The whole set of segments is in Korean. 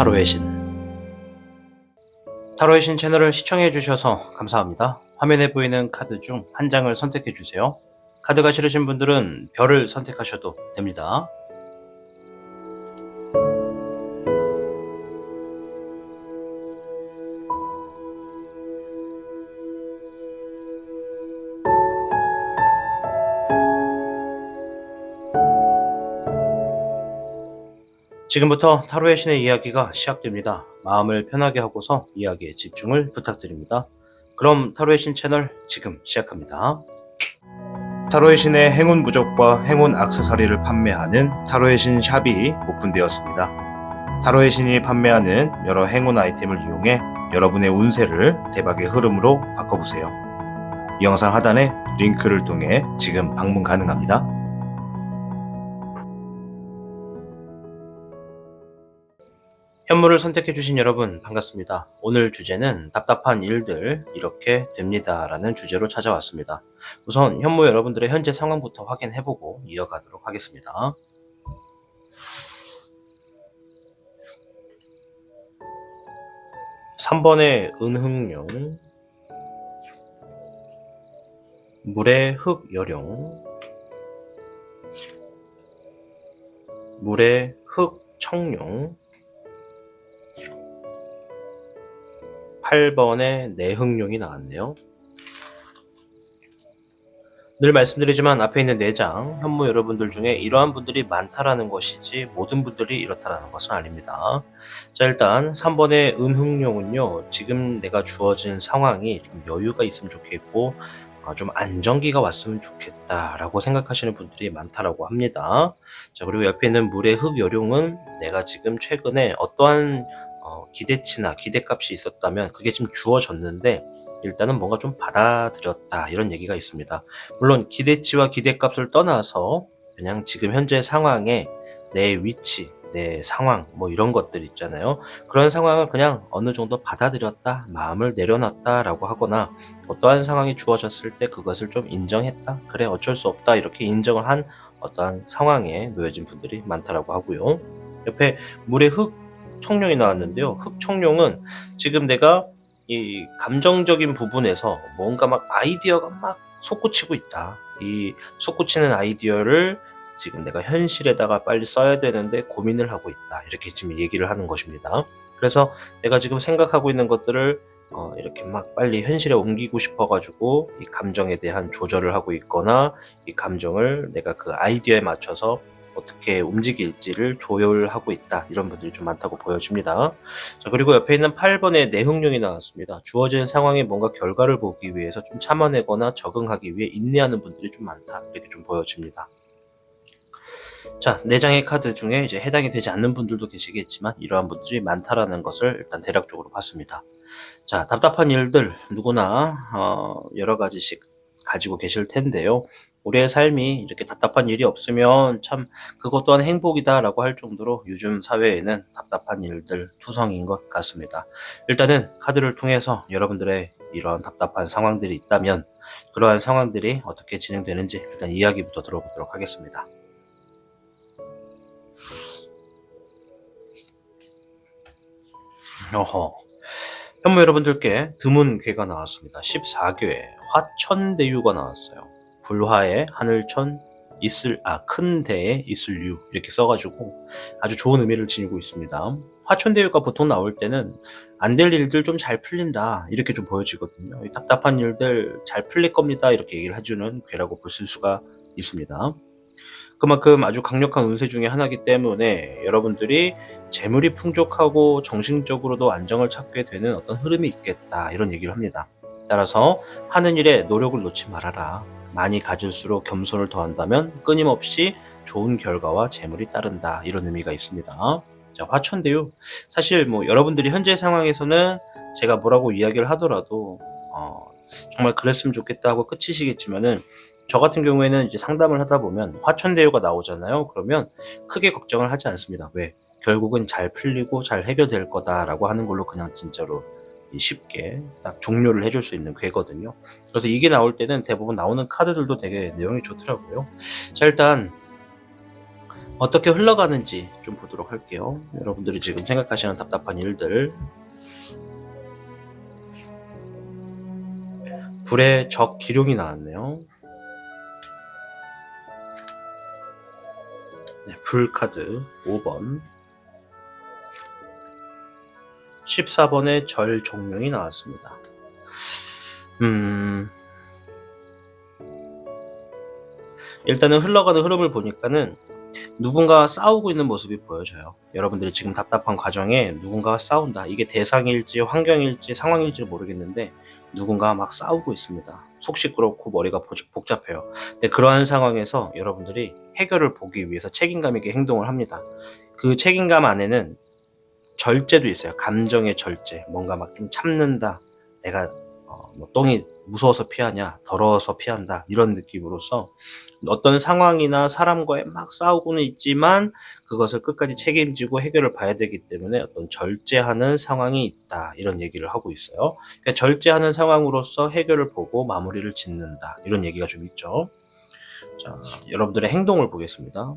타로의 신. 타로의 신 채널을 시청해주셔서 감사합니다. 화면에 보이는 카드 중 한 장을 선택해주세요. 카드가 싫으신 분들은 별을 선택하셔도 됩니다. 지금부터 타로의 신의 이야기가 시작됩니다. 마음을 편하게 하고서 이야기에 집중을 부탁드립니다. 그럼 타로의 신 채널 지금 시작합니다. 타로의 신의 행운 부적과 행운 액세서리를 판매하는 타로의 신 샵이 오픈되었습니다. 타로의 신이 판매하는 여러 행운 아이템을 이용해 여러분의 운세를 대박의 흐름으로 바꿔보세요. 이 영상 하단에 링크를 통해 지금 방문 가능합니다. 현물을 선택해주신 여러분 반갑습니다. 오늘 주제는 답답한 일들 이렇게 됩니다 라는 주제로 찾아왔습니다. 우선 현무 여러분들의 현재 상황부터 확인해보고 이어가도록 하겠습니다. (3번의) 은흥룡, 물의 흑여룡, 물의 흑청룡, 8번의 내흥룡이 나왔네요. 늘 말씀드리지만 앞에 있는 4장 현무 여러분들 중에 이러한 분들이 많다라는 것이지 모든 분들이 이렇다라는 것은 아닙니다. 자, 일단 3번의 은흥룡은요, 지금 내가 주어진 상황이 좀 여유가 있으면 좋겠고 좀 안정기가 왔으면 좋겠다라고 생각하시는 분들이 많다라고 합니다. 자, 그리고 옆에 있는 물의 흑여룡은 내가 지금 최근에 어떠한 기대치나 기대값이 있었다면 그게 지금 주어졌는데 일단은 뭔가 좀 받아들였다 이런 얘기가 있습니다. 물론 기대치와 기대값을 떠나서 그냥 지금 현재 상황에 내 위치, 내 상황 뭐 이런 것들 있잖아요. 그런 상황은 그냥 어느 정도 받아들였다, 마음을 내려놨다 라고 하거나 어떠한 상황이 주어졌을 때 그것을 좀 인정했다, 그래 어쩔 수 없다 이렇게 인정을 한 어떠한 상황에 놓여진 분들이 많다라고 하고요. 옆에 물의 흑청룡이 나왔는데요. 흑청룡은 지금 내가 이 감정적인 부분에서 뭔가 막 아이디어가 막 솟구치고 있다. 이 솟구치는 아이디어를 지금 내가 현실에다가 빨리 써야 되는데 고민을 하고 있다. 이렇게 지금 얘기를 하는 것입니다. 그래서 내가 지금 생각하고 있는 것들을 이렇게 막 빨리 현실에 옮기고 싶어가지고 이 감정에 대한 조절을 하고 있거나 이 감정을 내가 그 아이디어에 맞춰서 어떻게 움직일지를 조율하고 있다. 이런 분들이 좀 많다고 보여집니다. 자, 그리고 옆에 있는 8번의 내흥룡이 나왔습니다. 주어진 상황에 뭔가 결과를 보기 위해서 좀 참아내거나 적응하기 위해 인내하는 분들이 좀 많다. 이렇게 좀 보여집니다. 자, 4장의 카드 중에 이제 해당이 되지 않는 분들도 계시겠지만 이러한 분들이 많다라는 것을 일단 대략적으로 봤습니다. 자, 답답한 일들 누구나 여러 가지씩 가지고 계실 텐데요. 우리의 삶이 이렇게 답답한 일이 없으면 참 그것 또한 행복이다라고 할 정도로 요즘 사회에는 답답한 일들 투성인 것 같습니다. 일단은 카드를 통해서 여러분들의 이런 답답한 상황들이 있다면 그러한 상황들이 어떻게 진행되는지 일단 이야기부터 들어보도록 하겠습니다. 현무 여러분들께 드문괴가 나왔습니다. 14괴 화천대유가 나왔어요. 불화에 하늘천 큰 대에 이슬유 이렇게 써가지고 아주 좋은 의미를 지니고 있습니다. 화천대유가 보통 나올 때는 안 될 일들 좀 잘 풀린다 이렇게 좀 보여지거든요. 답답한 일들 잘 풀릴 겁니다 이렇게 얘기를 해주는 괴라고 보실 수가 있습니다. 그만큼 아주 강력한 운세 중에 하나이기 때문에 여러분들이 재물이 풍족하고 정신적으로도 안정을 찾게 되는 어떤 흐름이 있겠다 이런 얘기를 합니다. 따라서 하는 일에 노력을 놓지 말아라. 많이 가질수록 겸손을 더한다면 끊임없이 좋은 결과와 재물이 따른다 이런 의미가 있습니다. 자, 화천대유 사실 뭐 여러분들이 현재 상황에서는 제가 뭐라고 이야기를 하더라도 정말 그랬으면 좋겠다 하고 끝이시겠지만은 저 같은 경우에는 이제 상담을 하다 보면 화천대유가 나오잖아요. 그러면 크게 걱정을 하지 않습니다. 왜? 결국은 잘 풀리고 잘 해결될 거다라고 하는 걸로 그냥 진짜로 쉽게 딱 종료를 해줄 수 있는 괴거든요. 그래서 이게 나올 때는 대부분 나오는 카드들도 되게 내용이 좋더라고요. 자, 일단 어떻게 흘러가는지 좀 보도록 할게요. 여러분들이 지금 생각하시는 답답한 일들. 불의 적 기룡이 나왔네요. 네, 불 카드 5번. 14번의 절 종명이 나왔습니다. 일단은 흘러가는 흐름을 보니까는 누군가와 싸우고 있는 모습이 보여져요. 여러분들이 지금 답답한 과정에 누군가와 싸운다. 이게 대상일지 환경일지 상황일지 모르겠는데 누군가와 막 싸우고 있습니다. 속 시끄럽고 머리가 복잡해요. 근데 그러한 상황에서 여러분들이 해결을 보기 위해서 책임감 있게 행동을 합니다. 그 책임감 안에는 절제도 있어요. 감정의 절제. 뭔가 막 좀 참는다. 내가 뭐 똥이 무서워서 피하냐, 더러워서 피한다, 이런 느낌으로써 어떤 상황이나 사람과의 막 싸우고는 있지만 그것을 끝까지 책임지고 해결을 봐야 되기 때문에 어떤 절제하는 상황이 있다, 이런 얘기를 하고 있어요. 그러니까 절제하는 상황으로서 해결을 보고 마무리를 짓는다, 이런 얘기가 좀 있죠. 자, 여러분들의 행동을 보겠습니다.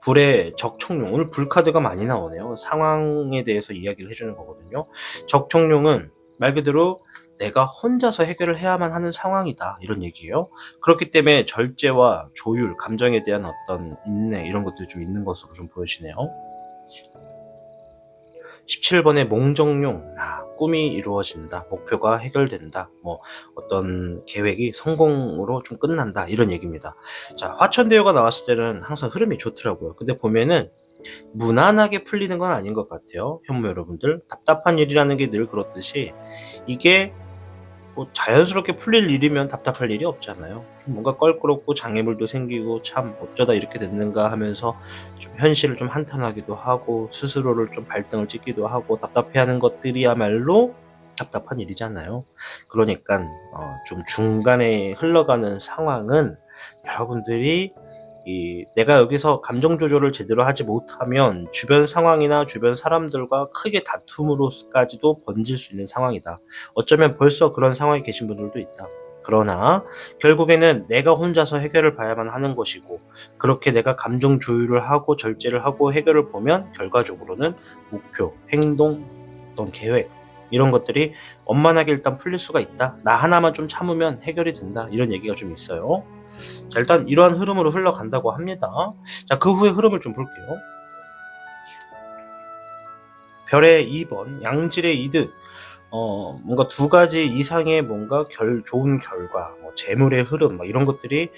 불의 적총룡, 오늘 불카드가 많이 나오네요. 상황에 대해서 이야기를 해주는 거거든요. 적총룡은 말 그대로 내가 혼자서 해결을 해야만 하는 상황이다, 이런 얘기예요. 그렇기 때문에 절제와 조율, 감정에 대한 어떤 인내, 이런 것들이 좀 있는 것으로 좀 보여지네요. 17번의 몽정용, 꿈이 이루어진다, 목표가 해결된다, 뭐 어떤 계획이 성공으로 좀 끝난다, 이런 얘기입니다. 자, 화천대유가 나왔을 때는 항상 흐름이 좋더라고요. 근데 보면은 무난하게 풀리는 건 아닌 것 같아요. 현무 여러분들, 답답한 일이라는 게 늘 그렇듯이 이게 뭐 자연스럽게 풀릴 일이면 답답할 일이 없잖아요. 좀 뭔가 껄끄럽고 장애물도 생기고 참 어쩌다 이렇게 됐는가 하면서 좀 현실을 좀 한탄하기도 하고 스스로를 좀 발등을 찍기도 하고 답답해하는 것들이야말로 답답한 일이잖아요. 그러니까 좀 중간에 흘러가는 상황은 여러분들이 내가 여기서 감정 조절을 제대로 하지 못하면 주변 상황이나 주변 사람들과 크게 다툼으로까지도 번질 수 있는 상황이다. 어쩌면 벌써 그런 상황에 계신 분들도 있다. 그러나 결국에는 내가 혼자서 해결을 봐야만 하는 것이고, 그렇게 내가 감정 조율을 하고 절제를 하고 해결을 보면 결과적으로는 목표, 행동, 어떤 계획, 이런 것들이 원만하게 일단 풀릴 수가 있다. 나 하나만 좀 참으면 해결이 된다, 이런 얘기가 좀 있어요. 자, 일단 이러한 흐름으로 흘러간다고 합니다. 자, 그 후에 흐름을 좀 볼게요. 별의 2번, 양질의 이득. 뭔가 두 가지 이상의 뭔가 좋은 결과, 뭐 재물의 흐름, 막 이런 것들이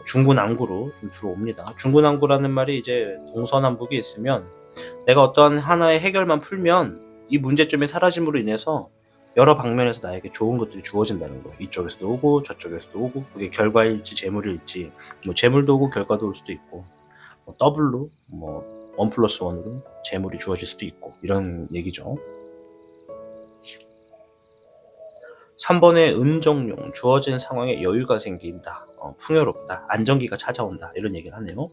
중구난구로 좀 들어옵니다. 중구난구라는 말이 이제 동서남북이 있으면 내가 어떤 하나의 해결만 풀면 이 문제점이 사라짐으로 인해서 여러 방면에서 나에게 좋은 것들이 주어진다는 거예요. 이쪽에서도 오고 저쪽에서도 오고, 그게 결과일지 재물일지, 뭐 재물도 오고 결과도 올 수도 있고, 뭐 더블로 뭐 1+1으로 재물이 주어질 수도 있고, 이런 얘기죠. 3번의 은정용, 주어진 상황에 여유가 생긴다, 풍요롭다, 안정기가 찾아온다, 이런 얘기를 하네요.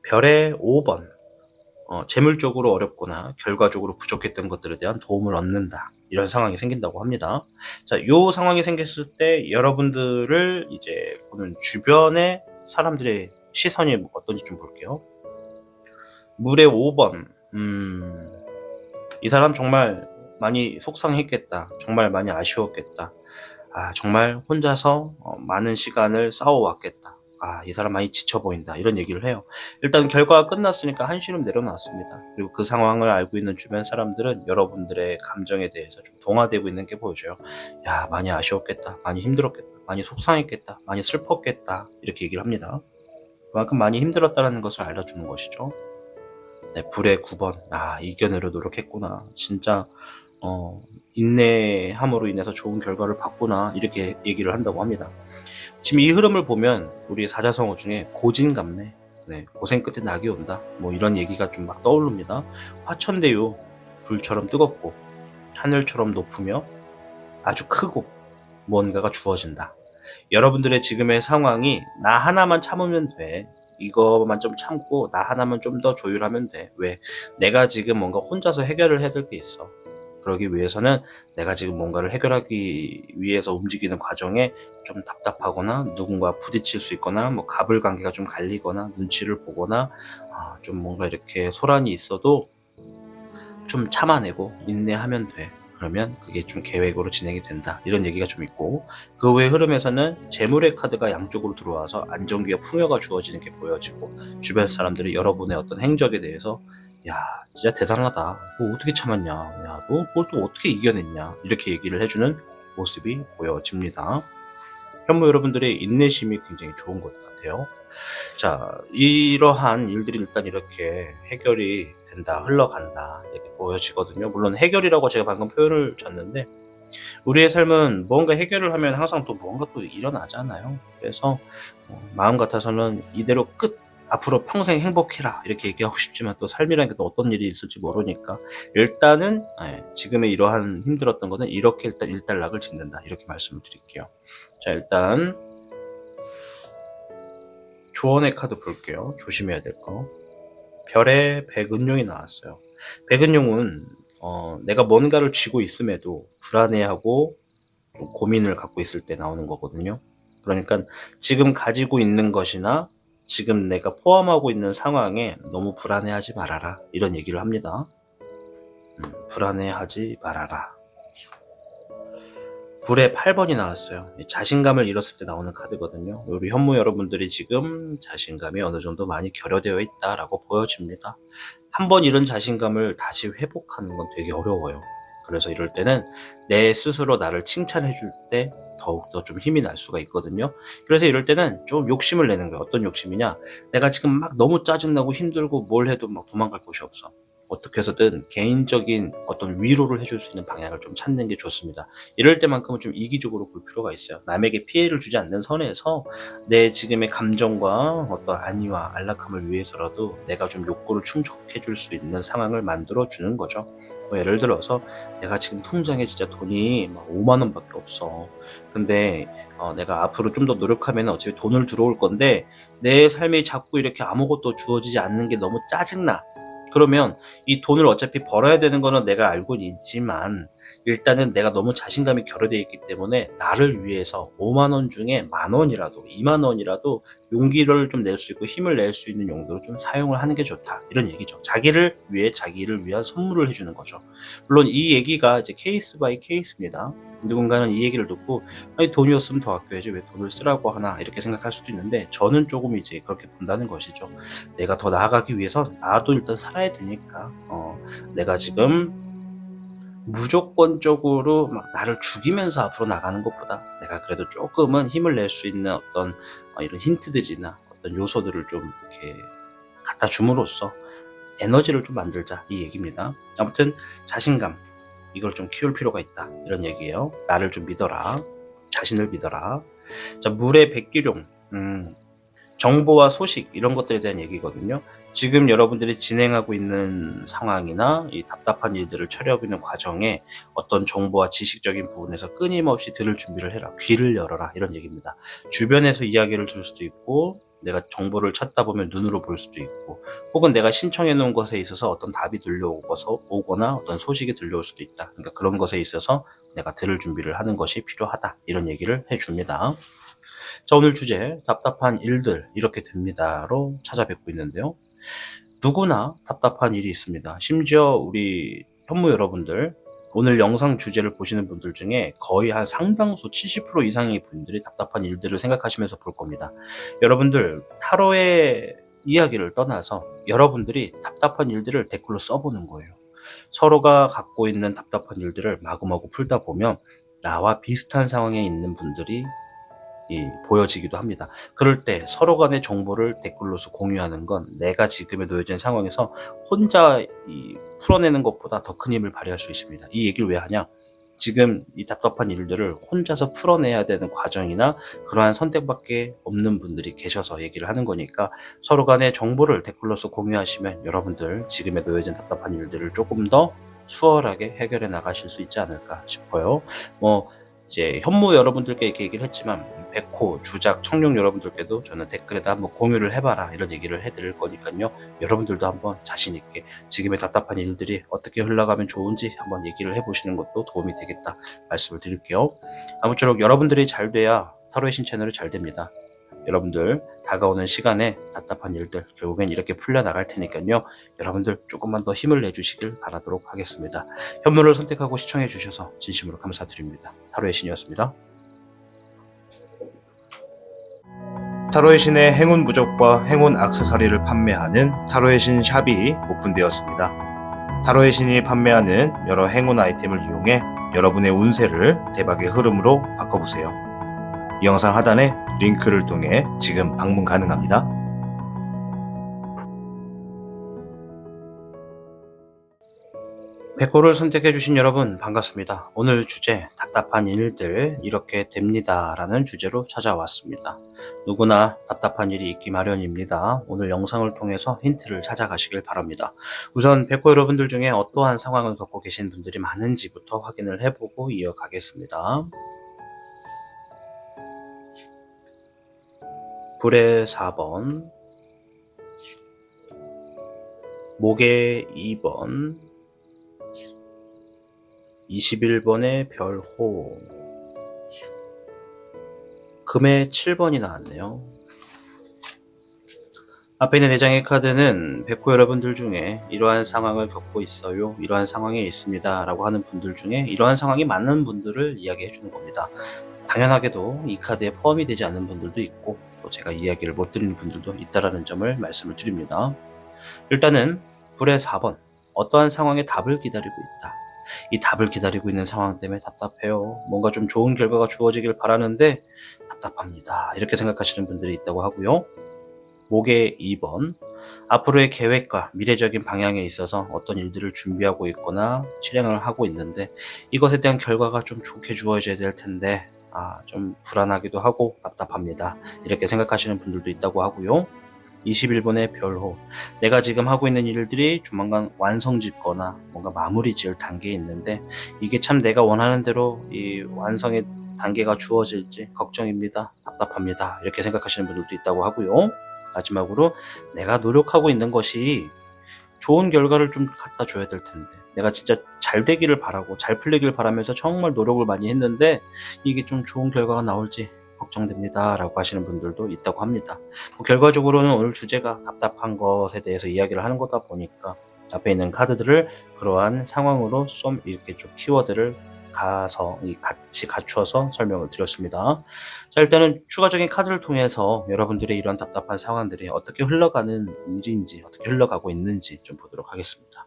별의 5번, 재물적으로 어렵거나 결과적으로 부족했던 것들에 대한 도움을 얻는다, 이런 상황이 생긴다고 합니다. 자, 요 상황이 생겼을 때 여러분들을 이제 보는 주변의 사람들의 시선이 어떤지 좀 볼게요. 물의 5번, 이 사람 정말 많이 속상했겠다, 정말 많이 아쉬웠겠다, 정말 혼자서 많은 시간을 싸워왔겠다, 이 사람 많이 지쳐 보인다, 이런 얘기를 해요. 일단 결과가 끝났으니까 한시름 내려놨습니다. 그리고 그 상황을 알고 있는 주변 사람들은 여러분들의 감정에 대해서 좀 동화되고 있는 게 보여져요. 야, 많이 아쉬웠겠다, 많이 힘들었겠다, 많이 속상했겠다, 많이 슬펐겠다, 이렇게 얘기를 합니다. 그만큼 많이 힘들었다는 것을 알려주는 것이죠. 네, 불의 9번, 이겨내려 노력했구나, 진짜 인내함으로 인해서 좋은 결과를 봤구나, 이렇게 얘기를 한다고 합니다. 지금 이 흐름을 보면 우리 사자성어 중에 고진감래, 고생 끝에 낙이 온다, 뭐 이런 얘기가 좀 막 떠오릅니다. 화천대유, 불처럼 뜨겁고 하늘처럼 높으며 아주 크고 뭔가가 주어진다. 여러분들의 지금의 상황이 나 하나만 참으면 돼, 이거만 좀 참고 나 하나만 좀 더 조율하면 돼. 왜? 내가 지금 뭔가 혼자서 해결을 해야 될 게 있어. 그러기 위해서는 내가 지금 뭔가를 해결하기 위해서 움직이는 과정에 좀 답답하거나 누군가 부딪힐 수 있거나 뭐 갑을 관계가 좀 갈리거나 눈치를 보거나 좀 뭔가 이렇게 소란이 있어도 좀 참아내고 인내하면 돼. 그러면 그게 좀 계획으로 진행이 된다. 이런 얘기가 좀 있고, 그 외의 흐름에서는 재물의 카드가 양쪽으로 들어와서 안정기와 풍요가 주어지는 게 보여지고, 주변 사람들이 여러분의 어떤 행적에 대해서 야 진짜 대단하다. 너 어떻게 참았냐. 야 너 그걸 또 어떻게 이겨냈냐. 이렇게 얘기를 해주는 모습이 보여집니다. 현무 여러분들의 인내심이 굉장히 좋은 것 같아요. 자, 이러한 일들이 일단 이렇게 해결이 된다, 흘러간다, 이렇게 보여지거든요. 물론 해결이라고 제가 방금 표현을 줬는데, 우리의 삶은 뭔가 해결을 하면 항상 또 뭔가 또 일어나잖아요. 그래서 마음 같아서는 이대로 앞으로 평생 행복해라 이렇게 얘기하고 싶지만 또 삶이라는 게 또 어떤 일이 있을지 모르니까 일단은 지금의 이러한 힘들었던 거는 이렇게 일단 일단락을 짓는다 이렇게 말씀을 드릴게요. 자, 일단 조언의 카드 볼게요. 조심해야 될 거. 별의 백은용이 나왔어요. 백은용은 내가 뭔가를 쥐고 있음에도 불안해하고 좀 고민을 갖고 있을 때 나오는 거거든요. 그러니까 지금 가지고 있는 것이나 지금 내가 포함하고 있는 상황에 너무 불안해하지 말아라 이런 얘기를 합니다. 불안해하지 말아라. 불의 8번이 나왔어요. 자신감을 잃었을 때 나오는 카드거든요. 우리 현무 여러분들이 지금 자신감이 어느 정도 많이 결여되어 있다라고 보여집니다. 한번 잃은 자신감을 다시 회복하는 건 되게 어려워요. 그래서 이럴 때는 내 스스로 나를 칭찬해 줄 때 더욱더 좀 힘이 날 수가 있거든요. 그래서 이럴 때는 좀 욕심을 내는 거예요. 어떤 욕심이냐? 내가 지금 막 너무 짜증나고 힘들고 뭘 해도 막 도망갈 곳이 없어. 어떻게 해서든 개인적인 어떤 위로를 해줄 수 있는 방향을 좀 찾는 게 좋습니다. 이럴 때만큼은 좀 이기적으로 볼 필요가 있어요. 남에게 피해를 주지 않는 선에서 내 지금의 감정과 어떤 안위와 안락함을 위해서라도 내가 좀 욕구를 충족해 줄 수 있는 상황을 만들어 주는 거죠. 뭐 예를 들어서 내가 지금 통장에 진짜 돈이 막 5만 원밖에 없어. 근데 내가 앞으로 좀 더 노력하면 어차피 돈을 들어올 건데 내 삶이 자꾸 이렇게 아무것도 주어지지 않는 게 너무 짜증나. 그러면 이 돈을 어차피 벌어야 되는 거는 내가 알고 있지만 일단은 내가 너무 자신감이 결여되어 있기 때문에 나를 위해서 5만 원 중에 10,000원이라도 2만 원이라도 용기를 좀 낼 수 있고 힘을 낼 수 있는 용도로 좀 사용을 하는 게 좋다. 이런 얘기죠. 자기를 위해 자기를 위한 선물을 해주는 거죠. 물론 이 얘기가 이제 케이스 바이 케이스입니다. 누군가는 이 얘기를 듣고 아니 돈이 없으면 더 아껴야지 왜 돈을 쓰라고 하나 이렇게 생각할 수도 있는데 저는 조금 이제 그렇게 본다는 것이죠. 내가 더 나아가기 위해서 나도 일단 살아야 되니까 내가 지금 무조건적으로 막 나를 죽이면서 앞으로 나가는 것보다 내가 그래도 조금은 힘을 낼 수 있는 어떤 이런 힌트들이나 어떤 요소들을 좀 이렇게 갖다 줌으로써 에너지를 좀 만들자 이 얘기입니다. 아무튼 자신감 이걸 좀 키울 필요가 있다 이런 얘기예요. 나를 좀 믿어라. 자신을 믿어라. 자, 물의 백기룡 정보와 소식 이런 것들에 대한 얘기거든요. 지금 여러분들이 진행하고 있는 상황이나 이 답답한 일들을 처리하고 있는 과정에 어떤 정보와 지식적인 부분에서 끊임없이 들을 준비를 해라. 귀를 열어라 이런 얘기입니다. 주변에서 이야기를 줄 수도 있고 내가 정보를 찾다 보면 눈으로 볼 수도 있고 혹은 내가 신청해 놓은 것에 있어서 어떤 답이 들려오거나 어떤 소식이 들려올 수도 있다. 그러니까 그런 것에 있어서 내가 들을 준비를 하는 것이 필요하다. 이런 얘기를 해줍니다. 자, 오늘 주제 답답한 일들 이렇게 됩니다로 찾아뵙고 있는데요. 누구나 답답한 일이 있습니다. 심지어 우리 현무 여러분들 오늘 영상 주제를 보시는 분들 중에 거의 한 상당수 70% 이상의 분들이 답답한 일들을 생각하시면서 볼 겁니다. 여러분들 타로의 이야기를 떠나서 여러분들이 답답한 일들을 댓글로 써보는 거예요. 서로가 갖고 있는 답답한 일들을 마구마구 풀다 보면 나와 비슷한 상황에 있는 분들이 보여지기도 합니다. 그럴 때 서로 간의 정보를 댓글로서 공유하는 건 내가 지금에 놓여진 상황에서 혼자 풀어내는 것보다 더 큰 힘을 발휘할 수 있습니다. 이 얘기를 왜 하냐? 지금 이 답답한 일들을 혼자서 풀어내야 되는 과정이나 그러한 선택밖에 없는 분들이 계셔서 얘기를 하는 거니까 서로 간의 정보를 댓글로서 공유하시면 여러분들 지금에 놓여진 답답한 일들을 조금 더 수월하게 해결해 나가실 수 있지 않을까 싶어요. 이제 현무 여러분들께 이렇게 얘기를 했지만 백호, 주작, 청룡 여러분들께도 저는 댓글에다 한번 공유를 해봐라 이런 얘기를 해드릴 거니까요. 여러분들도 한번 자신 있게 지금의 답답한 일들이 어떻게 흘러가면 좋은지 한번 얘기를 해보시는 것도 도움이 되겠다 말씀을 드릴게요. 아무쪼록 여러분들이 잘 돼야 타로의 신 채널이 잘 됩니다. 여러분들 다가오는 시간에 답답한 일들 결국엔 이렇게 풀려나갈 테니까요. 여러분들 조금만 더 힘을 내주시길 바라도록 하겠습니다. 현무를 선택하고 시청해 주셔서 진심으로 감사드립니다. 타로의 신이었습니다. 타로의 신의 행운 부적과 행운 액세서리를 판매하는 타로의 신 샵이 오픈되었습니다. 타로의 신이 판매하는 여러 행운 아이템을 이용해 여러분의 운세를 대박의 흐름으로 바꿔보세요. 이 영상 하단에 링크를 통해 지금 방문 가능합니다. 백호를 선택해주신 여러분 반갑습니다. 오늘 주제 답답한 일들 이렇게 됩니다 라는 주제로 찾아왔습니다. 누구나 답답한 일이 있기 마련입니다. 오늘 영상을 통해서 힌트를 찾아가시길 바랍니다. 우선 백호 여러분들 중에 어떠한 상황을 겪고 계신 분들이 많은지부터 확인을 해보고 이어가겠습니다. 불의 4번, 목의 2번, 21번의 별호, 금의 7번이 나왔네요. 앞에 있는 4장의 카드는 백호 여러분들 중에 이러한 상황을 겪고 있어요, 이러한 상황에 있습니다 라고 하는 분들 중에 이러한 상황이 맞는 분들을 이야기해 주는 겁니다. 당연하게도 이 카드에 포함이 되지 않는 분들도 있고 또 제가 이야기를 못 드리는 분들도 있다라는 점을 말씀을 드립니다. 일단은 불의 4번, 어떠한 상황에 답을 기다리고 있다. 이 답을 기다리고 있는 상황 때문에 답답해요. 뭔가 좀 좋은 결과가 주어지길 바라는데 답답합니다. 이렇게 생각하시는 분들이 있다고 하고요. 목의 2번, 앞으로의 계획과 미래적인 방향에 있어서 어떤 일들을 준비하고 있거나 실행을 하고 있는데 이것에 대한 결과가 좀 좋게 주어져야 될 텐데 좀 불안하기도 하고 답답합니다. 이렇게 생각하시는 분들도 있다고 하고요. 21번의 별호, 내가 지금 하고 있는 일들이 조만간 완성짓거나 뭔가 마무리 지을 단계에 있는데 이게 참 내가 원하는 대로 이 완성의 단계가 주어질지 걱정입니다. 답답합니다. 이렇게 생각하시는 분들도 있다고 하고요. 마지막으로 내가 노력하고 있는 것이 좋은 결과를 좀 갖다 줘야 될 텐데 내가 진짜 잘 되기를 바라고 잘 풀리길 바라면서 정말 노력을 많이 했는데 이게 좀 좋은 결과가 나올지 걱정됩니다 라고 하시는 분들도 있다고 합니다. 결과적으로는 오늘 주제가 답답한 것에 대해서 이야기를 하는 거다 보니까 앞에 있는 카드들을 그러한 상황으로 좀 이렇게 좀 키워드를 같이 갖추어서 설명을 드렸습니다. 자, 일단은 추가적인 카드를 통해서 여러분들의 이런 답답한 상황들이 어떻게 흘러가는 일인지 어떻게 흘러가고 있는지 좀 보도록 하겠습니다.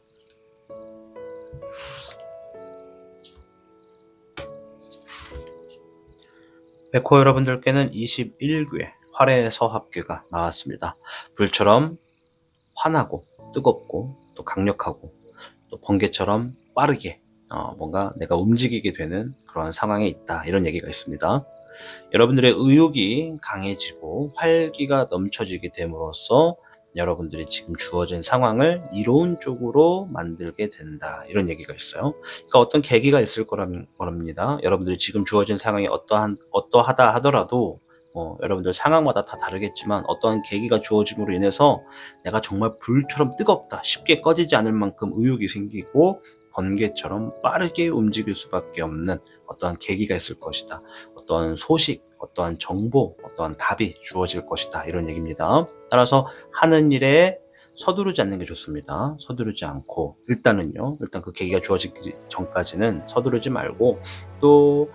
백호 여러분들께는 21궤 활의 서합궤가 나왔습니다. 불처럼 환하고 뜨겁고 또 강력하고 또 번개처럼 빠르게 뭔가 내가 움직이게 되는 그런 상황에 있다 이런 얘기가 있습니다. 여러분들의 의욕이 강해지고 활기가 넘쳐지게 됨으로써 여러분들이 지금 주어진 상황을 이로운 쪽으로 만들게 된다 이런 얘기가 있어요. 그러니까 어떤 계기가 있을 거랍니다. 여러분들이 지금 주어진 상황이 어떠하다 하더라도 여러분들 상황마다 다 다르겠지만 어떠한 계기가 주어짐으로 인해서 내가 정말 불처럼 뜨겁다 쉽게 꺼지지 않을 만큼 의욕이 생기고 번개처럼 빠르게 움직일 수밖에 없는 어떠한 계기가 있을 것이다. 어떠한 소식, 어떠한 정보, 어떠한 답이 주어질 것이다 이런 얘기입니다. 따라서 하는 일에 서두르지 않는 게 좋습니다. 서두르지 않고 일단 그 계기가 주어지기 전까지는 서두르지 말고 또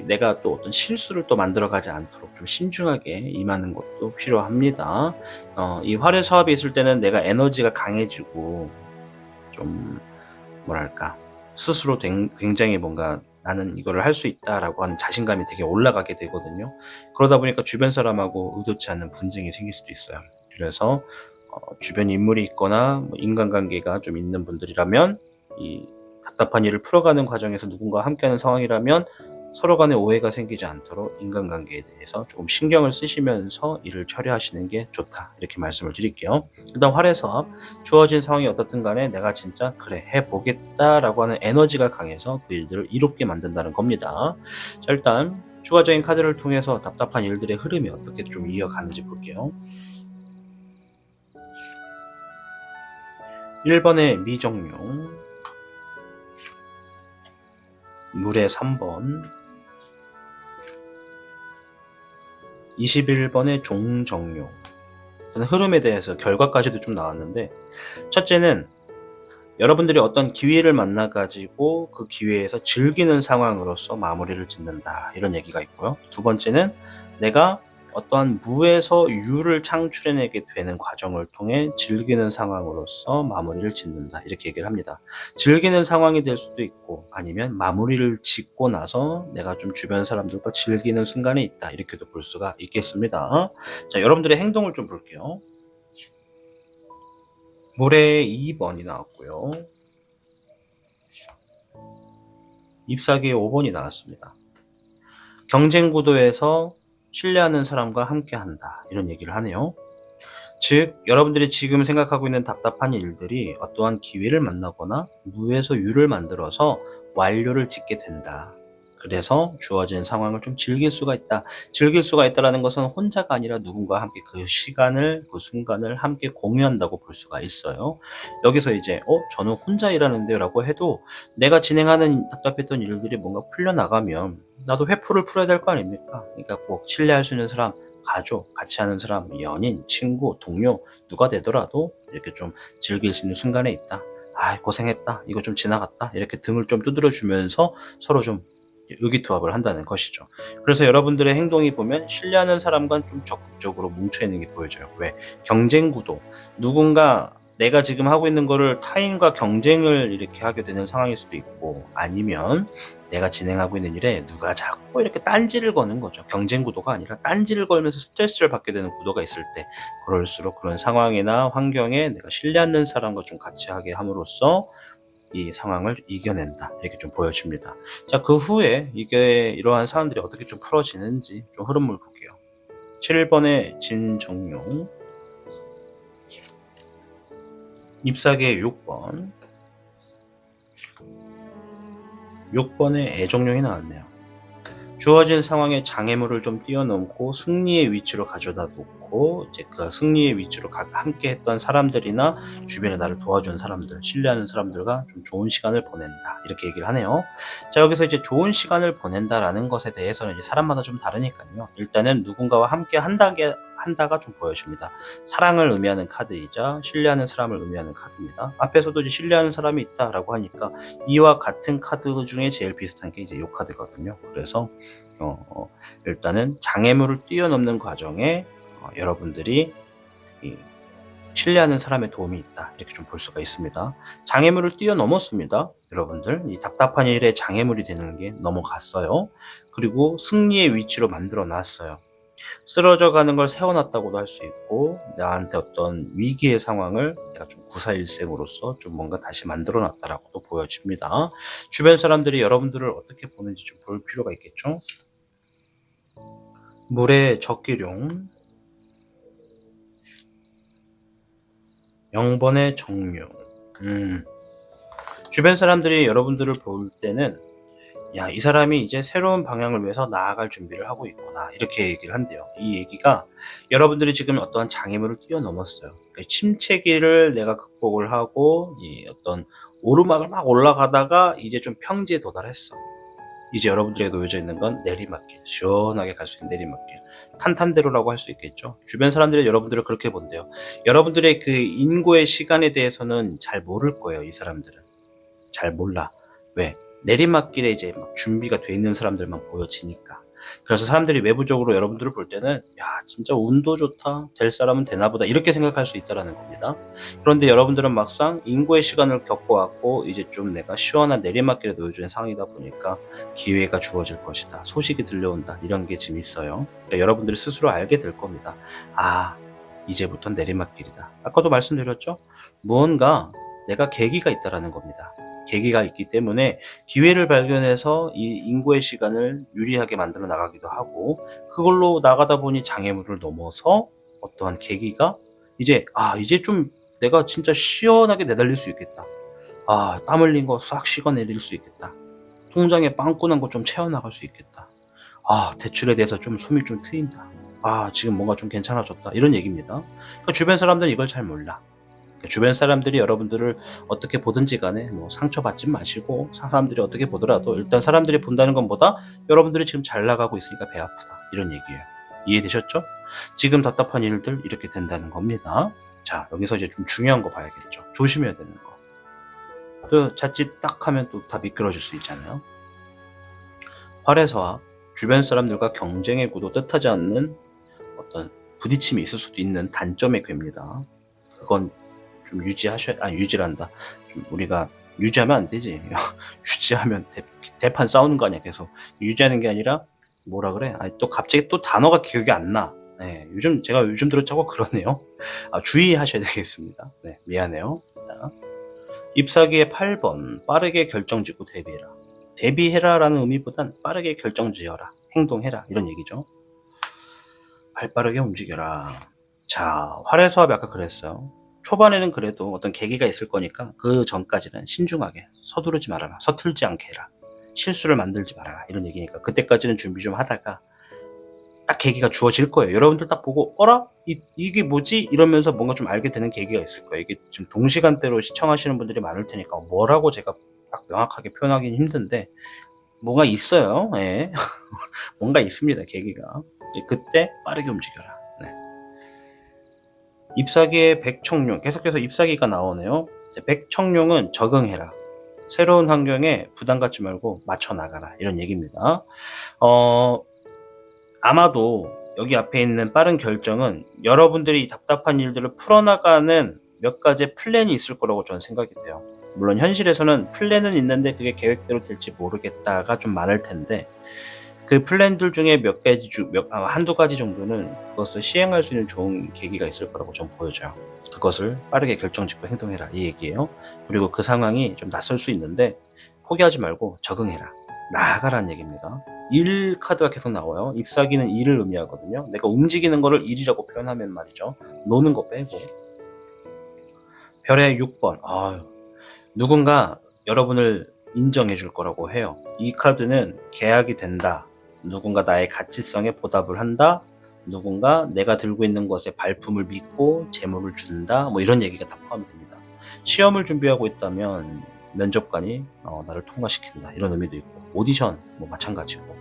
내가 또 어떤 실수를 또 만들어가지 않도록 좀 신중하게 임하는 것도 필요합니다. 이 활의 서합이 있을 때는 내가 에너지가 강해지고 좀 스스로 굉장히 뭔가 나는 이거를 할 수 있다라고 하는 자신감이 되게 올라가게 되거든요. 그러다 보니까 주변 사람하고 의도치 않는 분쟁이 생길 수도 있어요. 그래서 주변 인물이 있거나 인간관계가 좀 있는 분들이라면 이 답답한 일을 풀어가는 과정에서 누군가 함께하는 상황이라면 서로 간에 오해가 생기지 않도록 인간관계에 대해서 조금 신경을 쓰시면서 일을 처리하시는 게 좋다. 이렇게 말씀을 드릴게요. 일단 활에서 주어진 상황이 어떻든 간에 내가 진짜 그래 해보겠다라고 하는 에너지가 강해서 그 일들을 이롭게 만든다는 겁니다. 자, 일단 추가적인 카드를 통해서 답답한 일들의 흐름이 어떻게 좀 이어가는지 볼게요. 1번의 미정용, 물의 3번, 21번의 종정용. 흐름에 대해서 결과까지도 좀 나왔는데, 첫째는 여러분들이 어떤 기회를 만나가지고 그 기회에서 즐기는 상황으로서 마무리를 짓는다, 이런 얘기가 있고요. 두 번째는 내가 어떠한 무에서 유를 창출해내게 되는 과정을 통해 즐기는 상황으로서 마무리를 짓는다, 이렇게 얘기를 합니다. 즐기는 상황이 될 수도 있고 아니면 마무리를 짓고 나서 내가 좀 주변 사람들과 즐기는 순간이 있다, 이렇게도 볼 수가 있겠습니다. 자, 여러분들의 행동을 좀 볼게요. 물에 2번이 나왔고요. 잎사귀에 5번이 나왔습니다. 경쟁 구도에서 신뢰하는 사람과 함께 한다, 이런 얘기를 하네요. 즉 여러분들이 지금 생각하고 있는 답답한 일들이 어떠한 기회를 만나거나 무에서 유를 만들어서 완료를 짓게 된다. 그래서 주어진 상황을 좀 즐길 수가 있다. 즐길 수가 있다는 것은 혼자가 아니라 누군가와 함께 그 시간을, 그 순간을 함께 공유한다고 볼 수가 있어요. 여기서 이제 저는 혼자 일하는데요 라고 해도 내가 진행하는 답답했던 일들이 뭔가 풀려나가면 나도 회포를 풀어야 될 거 아닙니까? 그러니까 꼭 신뢰할 수 있는 사람, 가족, 같이 하는 사람, 연인, 친구, 동료 누가 되더라도 이렇게 좀 즐길 수 있는 순간에 있다. 아, 고생했다. 이거 좀 지나갔다. 이렇게 등을 좀 두드려 주면서 서로 좀 의기투합을 한다는 것이죠. 그래서 여러분들의 행동이 보면 신뢰하는 사람과 좀 적극적으로 뭉쳐있는 게 보여져요. 왜? 경쟁 구도. 누군가 내가 지금 하고 있는 거를 타인과 경쟁을 이렇게 하게 되는 상황일 수도 있고, 아니면 내가 진행하고 있는 일에 누가 자꾸 이렇게 딴지를 거는 거죠. 경쟁 구도가 아니라 딴지를 걸면서 스트레스를 받게 되는 구도가 있을 때, 그럴수록 그런 상황이나 환경에 내가 신뢰하는 사람과 좀 같이 하게 함으로써 이 상황을 이겨낸다, 이렇게 좀 보여집니다. 자, 그 후에 이러한 사람들이 어떻게 좀 풀어지는지 좀 흐름을 볼게요. 7번의 진정용, 잎사귀의 6번의 애정용이 나왔네요. 주어진 상황의 장애물을 좀 뛰어넘고 승리의 위치로 가져다 놓고 이제 그 승리의 위치로 함께 했던 사람들이나 주변에 나를 도와준 사람들, 신뢰하는 사람들과 좀 좋은 시간을 보낸다, 이렇게 얘기를 하네요. 자, 여기서 이제 좋은 시간을 보낸다라는 것에 대해서는 이제 사람마다 좀 다르니까요. 일단은 누군가와 함께 한다가 좀 보여집니다. 사랑을 의미하는 카드이자 신뢰하는 사람을 의미하는 카드입니다. 앞에서도 이제 신뢰하는 사람이 있다라고 하니까 이와 같은 카드 중에 제일 비슷한 게 이제 이 카드거든요. 그래서 일단은 장애물을 뛰어넘는 과정에 여러분들이 신뢰하는 사람의 도움이 있다, 이렇게 좀 볼 수가 있습니다. 장애물을 뛰어넘었습니다. 여러분들 이 답답한 일에 장애물이 되는 게 넘어갔어요. 그리고 승리의 위치로 만들어 놨어요. 쓰러져 가는 걸 세워놨다고도 할 수 있고, 나한테 어떤 위기의 상황을 내가 좀 구사일생으로서 좀 뭔가 다시 만들어 놨다라고도 보여집니다. 주변 사람들이 여러분들을 어떻게 보는지 좀 볼 필요가 있겠죠. 물의 적기룡, 0번의 정룡. 주변 사람들이 여러분들을 볼 때는 야, 이 사람이 이제 새로운 방향을 위해서 나아갈 준비를 하고 있구나, 이렇게 얘기를 한대요. 이 얘기가 여러분들이 지금 어떠한 장애물을 뛰어넘었어요. 그러니까 침체기를 내가 극복을 하고 이 어떤 오르막을 막 올라가다가 이제 좀 평지에 도달했어. 이제 여러분들에게 놓여져 있는 건 내리막길, 시원하게 갈 수 있는 내리막길, 탄탄대로라고 할 수 있겠죠. 주변 사람들이 여러분들을 그렇게 본대요. 여러분들의 그 인고의 시간에 대해서는 잘 모를 거예요. 이 사람들은 잘 몰라. 왜? 내리막길에 이제 막 준비가 돼 있는 사람들만 보여지니까. 그래서 사람들이 외부적으로 여러분들을 볼 때는 야, 진짜 운도 좋다, 될 사람은 되나 보다, 이렇게 생각할 수 있다는 겁니다. 그런데 여러분들은 막상 인고의 시간을 겪어왔고 이제 좀 내가 시원한 내리막길에 놓여진 상황이다 보니까 기회가 주어질 것이다, 소식이 들려온다, 이런 게 지금 있어요. 그러니까 여러분들이 스스로 알게 될 겁니다. 아, 이제부터 내리막길이다. 아까도 말씀드렸죠? 무언가 내가 계기가 있다라는 겁니다. 계기가 있기 때문에 기회를 발견해서 이 인고의 시간을 유리하게 만들어 나가기도 하고, 그걸로 나가다 보니 장애물을 넘어서 어떠한 계기가 이제 좀 내가 진짜 시원하게 내달릴 수 있겠다. 땀 흘린 거 싹 씻어내릴 수 있겠다. 통장에 빵꾸난 거 좀 채워나갈 수 있겠다. 대출에 대해서 좀 숨이 좀 트인다. 지금 뭔가 좀 괜찮아졌다. 이런 얘기입니다. 그러니까 주변 사람들은 이걸 잘 몰라. 그러니까 주변 사람들이 여러분들을 어떻게 보든지 간에 뭐 상처받지 마시고, 사람들이 어떻게 보더라도 일단 사람들이 본다는 것보다 여러분들이 지금 잘 나가고 있으니까 배 아프다. 이런 얘기예요. 이해되셨죠? 지금 답답한 일들 이렇게 된다는 겁니다. 자, 여기서 이제 좀 중요한 거 봐야겠죠. 조심해야 되는 거. 또 자칫 딱 하면 또 다 미끄러질 수 있잖아요. 활에서와 주변 사람들과 경쟁의 구도, 뜻하지 않는 어떤 부딪힘이 있을 수도 있는 단점의 괴입니다. 그건 좀 유지란다. 좀 우리가 유지하면 안 되지. 유지하면 대판 싸우는 거 아니야. 계속 유지하는 게 아니라 뭐라 그래? 또 갑자기 또 단어가 기억이 안 나. 네, 제가 요즘 들어 자꾸 그러네요. 주의하셔야 되겠습니다. 네, 미안해요. 자, ip사기의 8번, 빠르게 결정짓고 대비해라. 대비해라라는 의미보단 빠르게 결정지어라, 행동해라, 이런 얘기죠. 발빠르게 움직여라. 자, 활의 수합이 아까 그랬어요. 초반에는 그래도 어떤 계기가 있을 거니까 그 전까지는 신중하게 서두르지 말아라. 서툴지 않게 해라. 실수를 만들지 말아라. 이런 얘기니까 그때까지는 준비 좀 하다가 딱 계기가 주어질 거예요. 여러분들 딱 보고 어라? 이게 뭐지? 이러면서 뭔가 좀 알게 되는 계기가 있을 거예요. 이게 지금 동시간대로 시청하시는 분들이 많을 테니까 뭐라고 제가 딱 명확하게 표현하기는 힘든데 뭐가 있어요. 예. 뭔가 있습니다. 계기가. 그때 빠르게 움직여라. 네. ip사기의 백청룡, 계속해서 ip사기가 나오네요. 백청룡은 적응해라. 새로운 환경에 부담 갖지 말고 맞춰 나가라. 이런 얘기입니다. 아마도 여기 앞에 있는 빠른 결정은 여러분들이 답답한 일들을 풀어나가는 몇 가지의 플랜이 있을 거라고 저는 생각이 돼요. 물론 현실에서는 플랜은 있는데 그게 계획대로 될지 모르겠다가 좀 많을 텐데, 그 플랜들 중에 한두 가지 정도는 그것을 시행할 수 있는 좋은 계기가 있을 거라고 좀 보여져요. 그것을 빠르게 결정짓고 행동해라, 이 얘기예요. 그리고 그 상황이 좀 낯설 수 있는데 포기하지 말고 적응해라, 나아가라는 얘기입니다. 일 카드가 계속 나와요. ip사기는 일을 의미하거든요. 내가 움직이는 거를 일이라고 표현하면 말이죠. 노는 거 빼고. 별의 6번. 누군가 여러분을 인정해 줄 거라고 해요. 이 카드는 계약이 된다. 누군가 나의 가치성에 보답을 한다. 누군가 내가 들고 있는 것에 발품을 믿고 재물을 준다. 뭐 이런 얘기가 다 포함됩니다. 시험을 준비하고 있다면 면접관이 나를 통과시킨다. 이런 의미도 있고, 오디션 뭐 마찬가지고,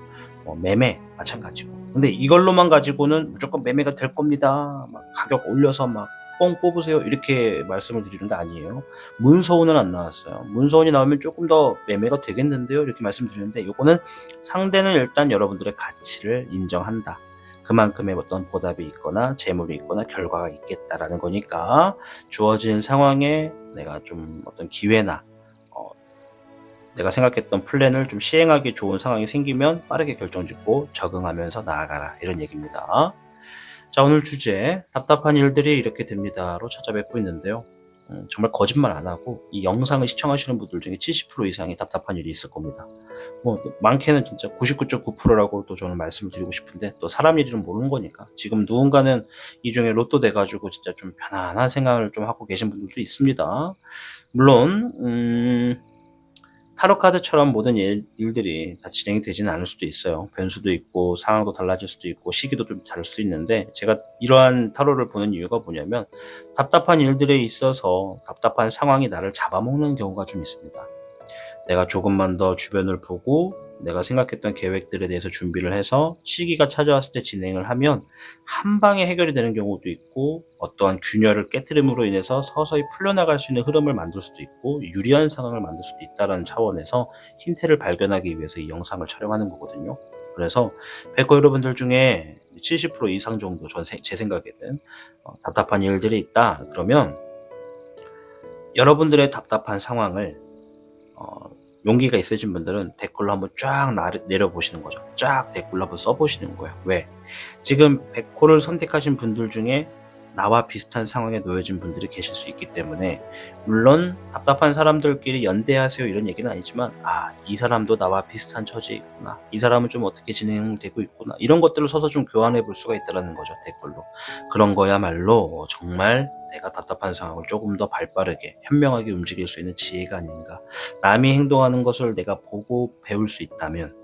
매매 마찬가지고. 근데 이걸로만 가지고는 무조건 매매가 될 겁니다. 막 가격 올려서 막 뻥 뽑으세요, 이렇게 말씀을 드리는 게 아니에요. 문서원은 안 나왔어요. 문서원이 나오면 조금 더 매매가 되겠는데요, 이렇게 말씀드리는데, 이거는 상대는 일단 여러분들의 가치를 인정한다. 그만큼의 어떤 보답이 있거나 재물이 있거나 결과가 있겠다라는 거니까, 주어진 상황에 내가 좀 어떤 기회나 내가 생각했던 플랜을 좀 시행하기 좋은 상황이 생기면 빠르게 결정짓고 적응하면서 나아가라, 이런 얘기입니다. 자, 오늘 주제 답답한 일들이 이렇게 됩니다로 찾아뵙고 있는데요. 정말 거짓말 안 하고 이 영상을 시청하시는 분들 중에 70% 이상이 답답한 일이 있을 겁니다. 많게는 진짜 99.9%라고 또 저는 말씀을 드리고 싶은데, 또 사람 일은 모르는 거니까. 지금 누군가는 이 중에 로또 돼가지고 진짜 좀 편안한 생각을 좀 하고 계신 분들도 있습니다. 물론 타로 카드처럼 모든 일들이 다 진행이 되지는 않을 수도 있어요. 변수도 있고 상황도 달라질 수도 있고 시기도 좀 다를 수도 있는데, 제가 이러한 타로를 보는 이유가 뭐냐면, 답답한 일들에 있어서 답답한 상황이 나를 잡아먹는 경우가 좀 있습니다. 내가 조금만 더 주변을 보고 내가 생각했던 계획들에 대해서 준비를 해서 시기가 찾아왔을 때 진행을 하면 한 방에 해결이 되는 경우도 있고, 어떠한 균열을 깨트림으로 인해서 서서히 풀려나갈 수 있는 흐름을 만들 수도 있고 유리한 상황을 만들 수도 있다는 차원에서 힌트를 발견하기 위해서 이 영상을 촬영하는 거거든요. 그래서 백호 여러분들 중에 70% 이상 정도, 제 생각에는 답답한 일들이 있다 그러면, 여러분들의 답답한 상황을 용기가 있으신 분들은 댓글로 한번 쫙 내려보시는 거죠. 쫙 댓글로 한번 써보시는 거예요. 왜? 지금 백호를 선택하신 분들 중에 나와 비슷한 상황에 놓여진 분들이 계실 수 있기 때문에, 물론 답답한 사람들끼리 연대하세요 이런 얘기는 아니지만, 이 사람도 나와 비슷한 처지에 있구나, 이 사람은 좀 어떻게 진행되고 있구나, 이런 것들을 서서 좀 교환해 볼 수가 있다는 거죠, 댓글로. 그런 거야말로 정말 내가 답답한 상황을 조금 더 발빠르게 현명하게 움직일 수 있는 지혜가 아닌가. 남이 행동하는 것을 내가 보고 배울 수 있다면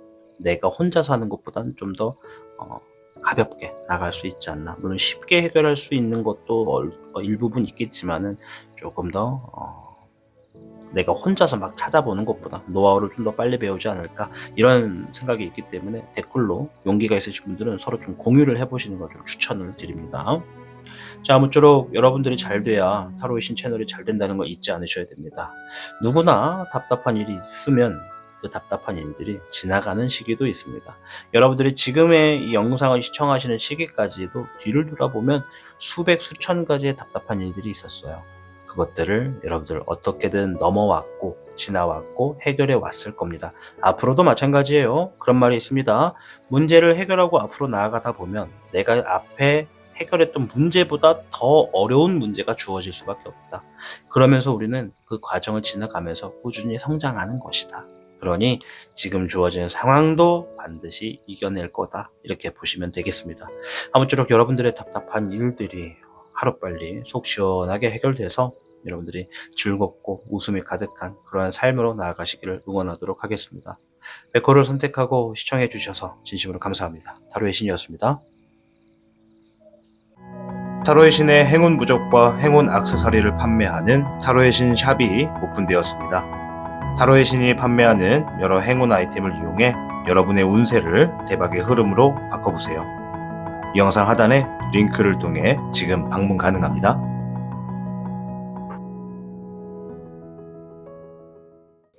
내가 혼자서 하는 것보다는 좀 더 가볍게 나갈 수 있지 않나. 물론 쉽게 해결할 수 있는 것도 일부분 있겠지만은, 조금 더 내가 혼자서 막 찾아보는 것보다 노하우를 좀 더 빨리 배우지 않을까, 이런 생각이 있기 때문에 댓글로 용기가 있으신 분들은 서로 좀 공유를 해보시는 걸 좀 추천을 드립니다. 자, 아무쪼록 여러분들이 잘 돼야 타로의 신 채널이 잘 된다는 걸 잊지 않으셔야 됩니다. 누구나 답답한 일이 있으면 그 답답한 일들이 지나가는 시기도 있습니다. 여러분들이 지금의 이 영상을 시청하시는 시기까지도 뒤를 돌아보면 수백 수천 가지의 답답한 일들이 있었어요. 그것들을 여러분들 어떻게든 넘어왔고 지나왔고 해결해 왔을 겁니다. 앞으로도 마찬가지예요. 그런 말이 있습니다. 문제를 해결하고 앞으로 나아가다 보면 내가 앞에 해결했던 문제보다 더 어려운 문제가 주어질 수밖에 없다. 그러면서 우리는 그 과정을 지나가면서 꾸준히 성장하는 것이다. 그러니 지금 주어지는 상황도 반드시 이겨낼 거다, 이렇게 보시면 되겠습니다. 아무쪼록 여러분들의 답답한 일들이 하루빨리 속 시원하게 해결돼서 여러분들이 즐겁고 웃음이 가득한 그러한 삶으로 나아가시기를 응원하도록 하겠습니다. 백호를 선택하고 시청해 주셔서 진심으로 감사합니다. 타로의 신이었습니다. 타로의 신의 행운 부적과 행운 액세서리를 판매하는 타로의 신 샵이 오픈되었습니다. 타로의 신이 판매하는 여러 행운 아이템을 이용해 여러분의 운세를 대박의 흐름으로 바꿔보세요. 이 영상 하단에 링크를 통해 지금 방문 가능합니다.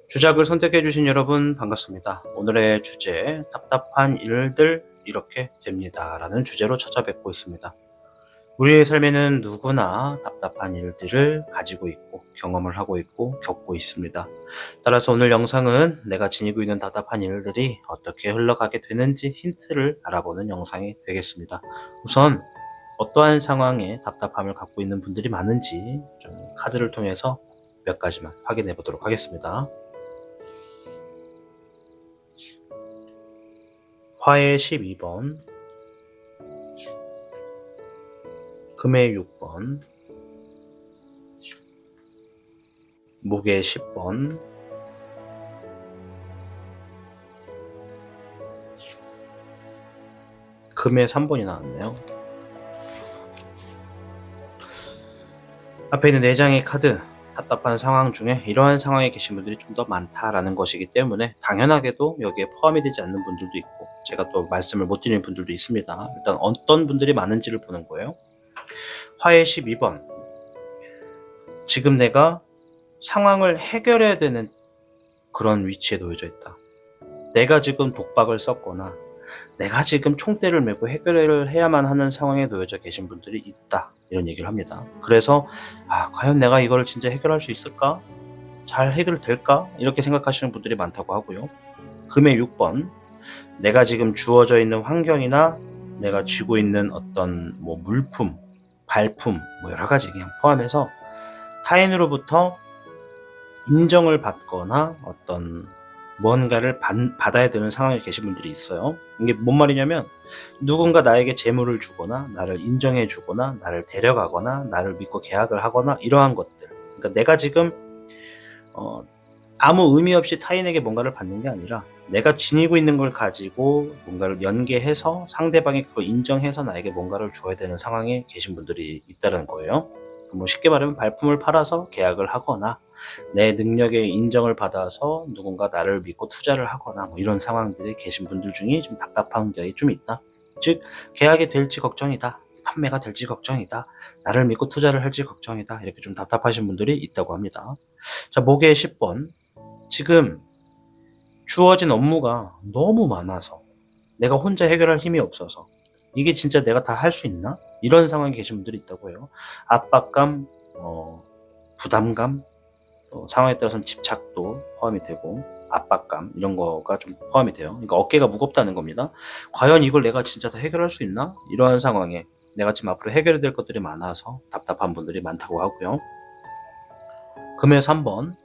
주작을 선택해주신 여러분 반갑습니다. 오늘의 주제, 답답한 일들 이렇게 됩니다 라는 주제로 찾아뵙고 있습니다. 우리의 삶에는 누구나 답답한 일들을 가지고 있고 경험을 하고 있고 겪고 있습니다. 따라서 오늘 영상은 내가 지니고 있는 답답한 일들이 어떻게 흘러가게 되는지 힌트를 알아보는 영상이 되겠습니다. 우선 어떠한 상황에 답답함을 갖고 있는 분들이 많은지 좀 카드를 통해서 몇 가지만 확인해 보도록 하겠습니다. 화의 12번, 금의 6번, 무게 10번, 금의 3번이 나왔네요. 앞에 있는 4장의 카드, 답답한 상황 중에 이러한 상황에 계신 분들이 좀 더 많다라는 것이기 때문에 당연하게도 여기에 포함이 되지 않는 분들도 있고, 제가 또 말씀을 못 드리는 분들도 있습니다. 일단 어떤 분들이 많은지를 보는 거예요. 화의 12번, 지금 내가 상황을 해결해야 되는 그런 위치에 놓여져 있다. 내가 지금 독박을 썼거나 내가 지금 총대를 메고 해결을 해야만 하는 상황에 놓여져 계신 분들이 있다, 이런 얘기를 합니다. 그래서 과연 내가 이걸 진짜 해결할 수 있을까? 잘 해결될까? 이렇게 생각하시는 분들이 많다고 하고요. 금의 6번, 내가 지금 주어져 있는 환경이나 내가 쥐고 있는 어떤 물품, 발품, 여러 가지 그냥 포함해서 타인으로부터 인정을 받거나 어떤 뭔가를 받아야 되는 상황에 계신 분들이 있어요. 이게 뭔 말이냐면, 누군가 나에게 재물을 주거나 나를 인정해 주거나 나를 데려가거나 나를 믿고 계약을 하거나 이러한 것들, 그러니까 내가 지금 아무 의미 없이 타인에게 뭔가를 받는 게 아니라 내가 지니고 있는 걸 가지고 뭔가를 연계해서 상대방이 그걸 인정해서 나에게 뭔가를 줘야 되는 상황에 계신 분들이 있다는 거예요. 쉽게 말하면 발품을 팔아서 계약을 하거나 내 능력에 인정을 받아서 누군가 나를 믿고 투자를 하거나 이런 상황들이 계신 분들 중에 좀 답답한 게 좀 있다. 즉, 계약이 될지 걱정이다, 판매가 될지 걱정이다, 나를 믿고 투자를 할지 걱정이다, 이렇게 좀 답답하신 분들이 있다고 합니다. 자, 목의 10번, 지금 주어진 업무가 너무 많아서 내가 혼자 해결할 힘이 없어서 이게 진짜 내가 다 할 수 있나? 이런 상황에 계신 분들이 있다고 해요. 압박감, 부담감, 또 상황에 따라서는 집착도 포함이 되고 압박감, 이런 거가 좀 포함이 돼요. 그러니까 어깨가 무겁다는 겁니다. 과연 이걸 내가 진짜 다 해결할 수 있나? 이러한 상황에 내가 지금 앞으로 해결해야 될 것들이 많아서 답답한 분들이 많다고 하고요. 금에서 한번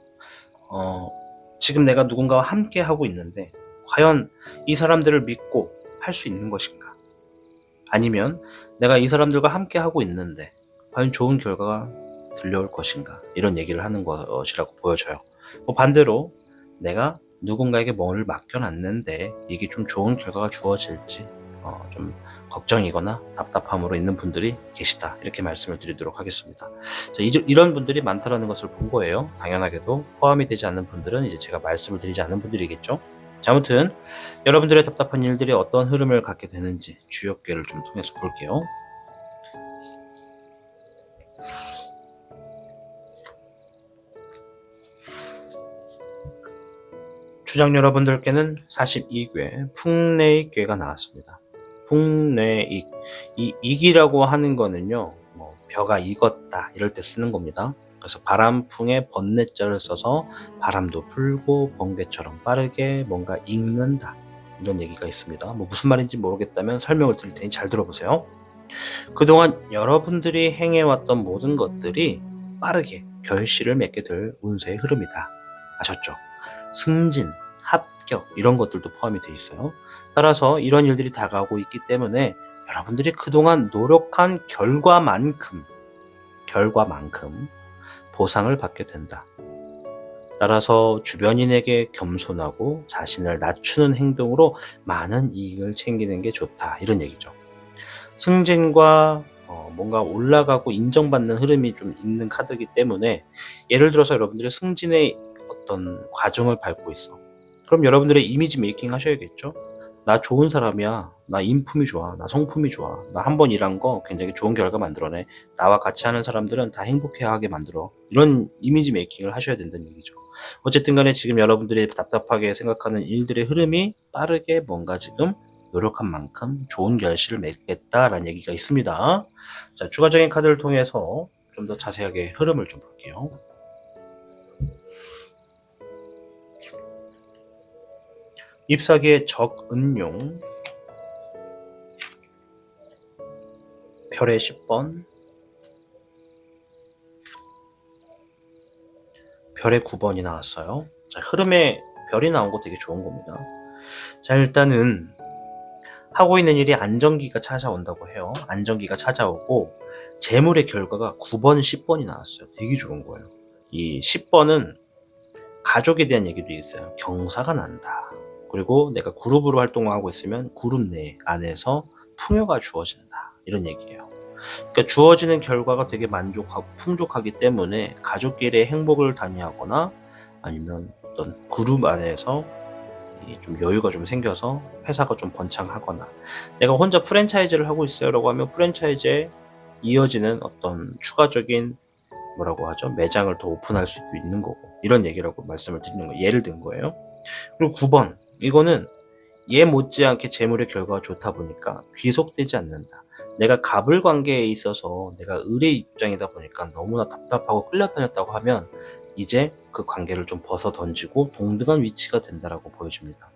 지금 내가 누군가와 함께 하고 있는데 과연 이 사람들을 믿고 할 수 있는 것인가? 아니면 내가 이 사람들과 함께 하고 있는데 과연 좋은 결과가 들려올 것인가? 이런 얘기를 하는 것이라고 보여져요. 반대로 내가 누군가에게 뭘 맡겨놨는데 이게 좀 좋은 결과가 주어질지 좀 걱정이거나 답답함으로 있는 분들이 계시다, 이렇게 말씀을 드리도록 하겠습니다. 자, 이런 분들이 많다라는 것을 본 거예요. 당연하게도 포함이 되지 않는 분들은 이제 제가 말씀을 드리지 않는 분들이겠죠. 자, 아무튼 여러분들의 답답한 일들이 어떤 흐름을 갖게 되는지 주역계를 좀 통해서 볼게요. 추장 여러분들께는 42괴 풍내익괴가 나왔습니다. 풍내익, 이 익이라고 하는 거는요, 벼가 익었다 이럴 때 쓰는 겁니다. 그래서 바람풍에 번뇌자를 써서 바람도 불고 번개처럼 빠르게 뭔가 익는다, 이런 얘기가 있습니다. 무슨 말인지 모르겠다면 설명을 드릴 테니 잘 들어보세요. 그동안 여러분들이 행해왔던 모든 것들이 빠르게 결실을 맺게 될 운세의 흐름이다. 아셨죠? 승진, 합격 이런 것들도 포함이 돼 있어요. 따라서 이런 일들이 다가오고 있기 때문에 여러분들이 그동안 노력한 결과만큼 보상을 받게 된다. 따라서 주변인에게 겸손하고 자신을 낮추는 행동으로 많은 이익을 챙기는 게 좋다, 이런 얘기죠. 승진과 뭔가 올라가고 인정받는 흐름이 좀 있는 카드이기 때문에, 예를 들어서 여러분들이 승진의 어떤 과정을 밟고 있어. 그럼 여러분들의 이미지 메이킹 하셔야겠죠. 나 좋은 사람이야, 나 인품이 좋아, 나 성품이 좋아, 나 한 번 일한 거 굉장히 좋은 결과 만들어내, 나와 같이 하는 사람들은 다 행복해하게 만들어, 이런 이미지 메이킹을 하셔야 된다는 얘기죠. 어쨌든 간에 지금 여러분들이 답답하게 생각하는 일들의 흐름이 빠르게 뭔가 지금 노력한 만큼 좋은 결실을 맺겠다라는 얘기가 있습니다. 자, 추가적인 카드를 통해서 좀 더 자세하게 흐름을 좀 볼게요. 잎사귀의 적은용, 별의 10번, 별의 9번이 나왔어요. 자, 흐름에 별이 나온 거 되게 좋은 겁니다. 자, 일단은 하고 있는 일이 안정기가 찾아온다고 해요. 안정기가 찾아오고 재물의 결과가 9번, 10번이 나왔어요. 되게 좋은 거예요. 이 10번은 가족에 대한 얘기도 있어요. 경사가 난다. 그리고 내가 그룹으로 활동하고 있으면 그룹 내 안에서 풍요가 주어진다, 이런 얘기예요. 그러니까 주어지는 결과가 되게 만족하고 풍족하기 때문에 가족끼리의 행복을 단위하거나 아니면 어떤 그룹 안에서 좀 여유가 좀 생겨서 회사가 좀 번창하거나, 내가 혼자 프랜차이즈를 하고 있어요 라고 하면 프랜차이즈에 이어지는 어떤 추가적인 뭐라고 하죠? 매장을 더 오픈할 수도 있는 거고, 이런 얘기라고 말씀을 드리는 거예요. 예를 든 거예요. 그리고 9번, 이거는 얘 못지않게 재물의 결과가 좋다 보니까 귀속되지 않는다. 내가 갑을 관계에 있어서 내가 을의 입장이다 보니까 너무나 답답하고 끌려다녔다고 하면 이제 그 관계를 좀 벗어 던지고 동등한 위치가 된다라고 보여집니다.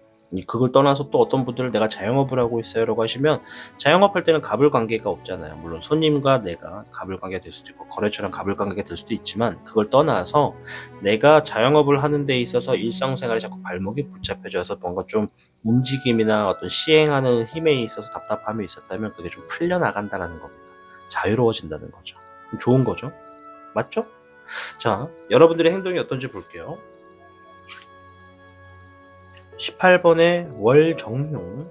그걸 떠나서 또 어떤 분들은 내가 자영업을 하고 있어요 라고 하시면, 자영업할 때는 갑을 관계가 없잖아요. 물론 손님과 내가 갑을 관계가 될 수도 있고 거래처랑 갑을 관계가 될 수도 있지만, 그걸 떠나서 내가 자영업을 하는 데 있어서 일상생활에 자꾸 발목이 붙잡혀져서 뭔가 좀 움직임이나 어떤 시행하는 힘에 있어서 답답함이 있었다면 그게 좀 풀려나간다는 겁니다. 자유로워진다는 거죠. 좋은 거죠. 맞죠? 자, 여러분들의 행동이 어떤지 볼게요. 18번의 월정용,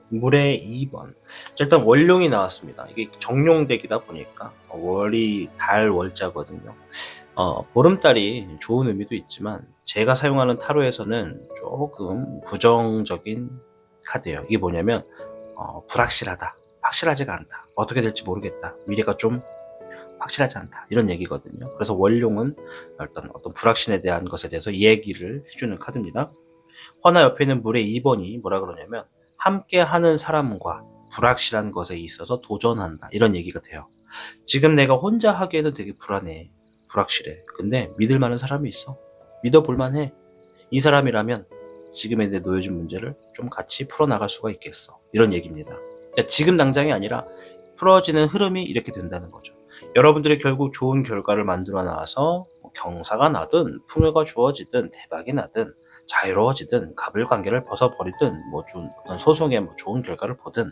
물의 2번. 자, 일단 월룡이 나왔습니다. 이게 정용덱이다 보니까 월이 달 월자거든요. 보름달이 좋은 의미도 있지만 제가 사용하는 타로에서는 조금 부정적인 카드예요. 이게 뭐냐면 불확실하다, 확실하지가 않다, 어떻게 될지 모르겠다, 미래가 좀 확실하지 않다, 이런 얘기거든요. 그래서 월룡은 일단 어떤 불확신에 대한 것에 대해서 얘기를 해주는 카드입니다. 화나 옆에 있는 물의 2번이 뭐라 그러냐면 함께 하는 사람과 불확실한 것에 있어서 도전한다, 이런 얘기가 돼요. 지금 내가 혼자 하기에는 되게 불안해, 불확실해. 근데 믿을 만한 사람이 있어. 믿어볼 만해. 이 사람이라면 지금의 내 놓여진 문제를 좀 같이 풀어나갈 수가 있겠어. 이런 얘기입니다. 그러니까 지금 당장이 아니라 풀어지는 흐름이 이렇게 된다는 거죠. 여러분들이 결국 좋은 결과를 만들어 나와서 뭐 경사가 나든 풍요가 주어지든 대박이 나든 자유로워지든 갑을 관계를 벗어버리든 뭐 좀 어떤 소송에 뭐 좋은 결과를 보든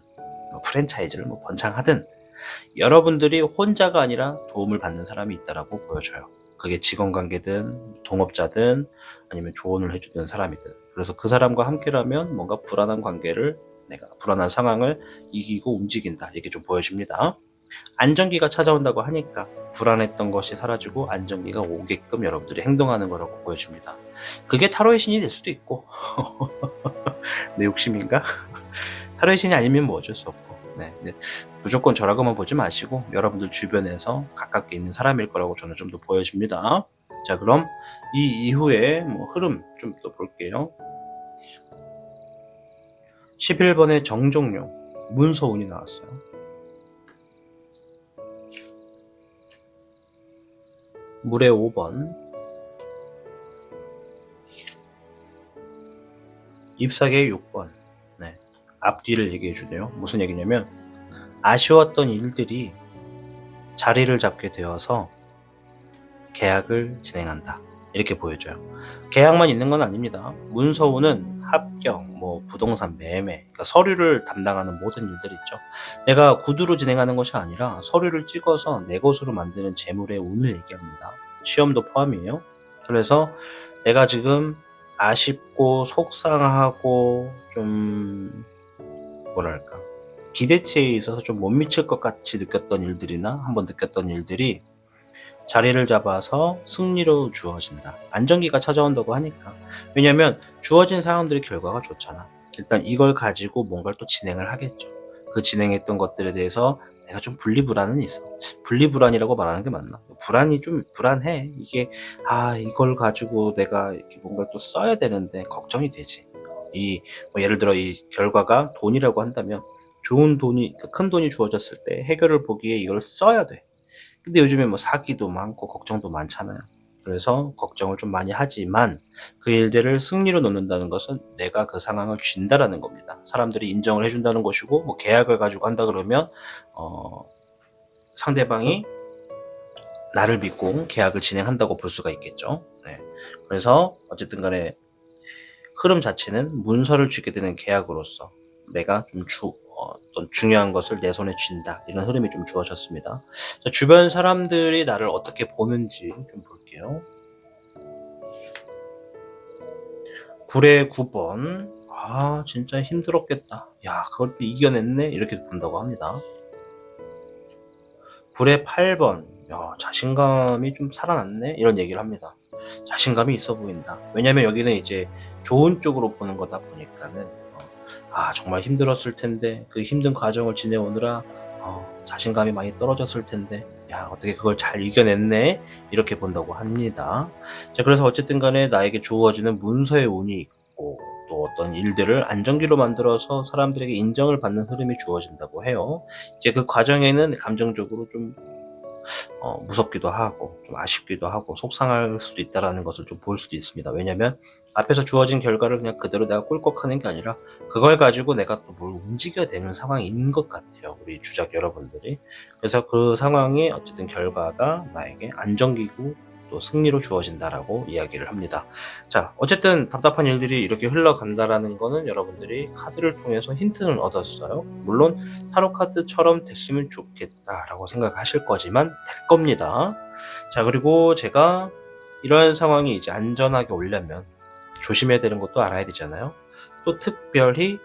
뭐 프랜차이즈를 뭐 번창하든 여러분들이 혼자가 아니라 도움을 받는 사람이 있다라고 보여져요. 그게 직원 관계든 동업자든 아니면 조언을 해주던 사람이든. 그래서 그 사람과 함께라면 뭔가 불안한 관계를 내가 불안한 상황을 이기고 움직인다. 이게 좀 보여집니다. 안정기가 찾아온다고 하니까 불안했던 것이 사라지고 안정기가 오게끔 여러분들이 행동하는 거라고 보여집니다. 그게 타로의 신이 될 수도 있고 내 욕심인가? 타로의 신이 아니면 뭐 어쩔 수 없고 네, 무조건 저라고만 보지 마시고 여러분들 주변에서 가깝게 있는 사람일 거라고 저는 좀 더 보여집니다. 자, 그럼 이 이후에 뭐 흐름 좀 더 볼게요. 11번의 정종용 문서운이 나왔어요. 물의 5번 잎사귀의 6번. 네, 앞뒤를 얘기해 주네요. 무슨 얘기냐면 아쉬웠던 일들이 자리를 잡게 되어서 계약을 진행한다. 이렇게 보여져요. 계약만 있는 건 아닙니다. 문서우는 합격, 뭐 부동산 매매, 그러니까 서류를 담당하는 모든 일들 있죠. 내가 구두로 진행하는 것이 아니라 서류를 찍어서 내 것으로 만드는 재물의 운을 얘기합니다. 시험도 포함이에요. 그래서 내가 지금 아쉽고 속상하고 좀 뭐랄까 기대치에 있어서 좀 못 미칠 것 같이 느꼈던 일들이나 한번 느꼈던 일들이 자리를 잡아서 승리로 주어진다. 안정기가 찾아온다고 하니까. 왜냐면 주어진 상황들의 결과가 좋잖아. 일단 이걸 가지고 뭔가를 또 진행을 하겠죠. 그 진행했던 것들에 대해서 내가 좀 분리불안은 있어. 분리불안이라고 말하는 게 맞나? 불안이 좀 불안해. 이게 이걸 가지고 내가 이렇게 뭔가를 또 써야 되는데 걱정이 되지. 뭐 예를 들어 이 결과가 돈이라고 한다면 좋은 돈이 큰 돈이 주어졌을 때 해결을 보기에 이걸 써야 돼. 근데 요즘에 뭐 사기도 많고 걱정도 많잖아요. 그래서 걱정을 좀 많이 하지만 그 일들을 승리로 놓는다는 것은 내가 그 상황을 쥔다라는 겁니다. 사람들이 인정을 해준다는 것이고 뭐 계약을 가지고 한다 그러면 상대방이 나를 믿고 계약을 진행한다고 볼 수가 있겠죠. 네. 그래서 어쨌든 간에 흐름 자체는 문서를 주게 되는 계약으로서 내가 좀 어떤 중요한 것을 내 손에 쥔다. 이런 흐름이 좀 주어졌습니다. 자, 주변 사람들이 나를 어떻게 보는지 좀 볼게요. 불의 9번. 진짜 힘들었겠다. 야, 그걸 또 이겨냈네? 이렇게 본다고 합니다. 불의 8번. 야, 자신감이 좀 살아났네? 이런 얘기를 합니다. 자신감이 있어 보인다. 왜냐면 여기는 이제 좋은 쪽으로 보는 거다 보니까는 정말 힘들었을 텐데 그 힘든 과정을 지내오느라 자신감이 많이 떨어졌을 텐데 야, 어떻게 그걸 잘 이겨냈네? 이렇게 본다고 합니다. 자, 그래서 어쨌든 간에 나에게 주어지는 문서의 운이 있고 또 어떤 일들을 안정기로 만들어서 사람들에게 인정을 받는 흐름이 주어진다고 해요. 이제 그 과정에는 감정적으로 좀 무섭기도 하고 좀 아쉽기도 하고 속상할 수도 있다라는 것을 좀 볼 수도 있습니다. 왜냐면 앞에서 주어진 결과를 그냥 그대로 내가 꿀꺽하는 게 아니라 그걸 가지고 내가 또 뭘 움직여야 되는 상황인 것 같아요. 우리 주작 여러분들이. 그래서 그 상황이 어쨌든 결과가 나에게 안정기고 또 승리로 주어진다라고 이야기를 합니다. 자, 어쨌든 답답한 일들이 이렇게 흘러간다라는 거는 여러분들이 카드를 통해서 힌트를 얻었어요. 물론 타로 카드처럼 됐으면 좋겠다라고 생각하실 거지만 될 겁니다. 자, 그리고 제가 이런 상황이 이제 안전하게 오려면 조심해야 되는 것도 알아야 되잖아요. 또 특별히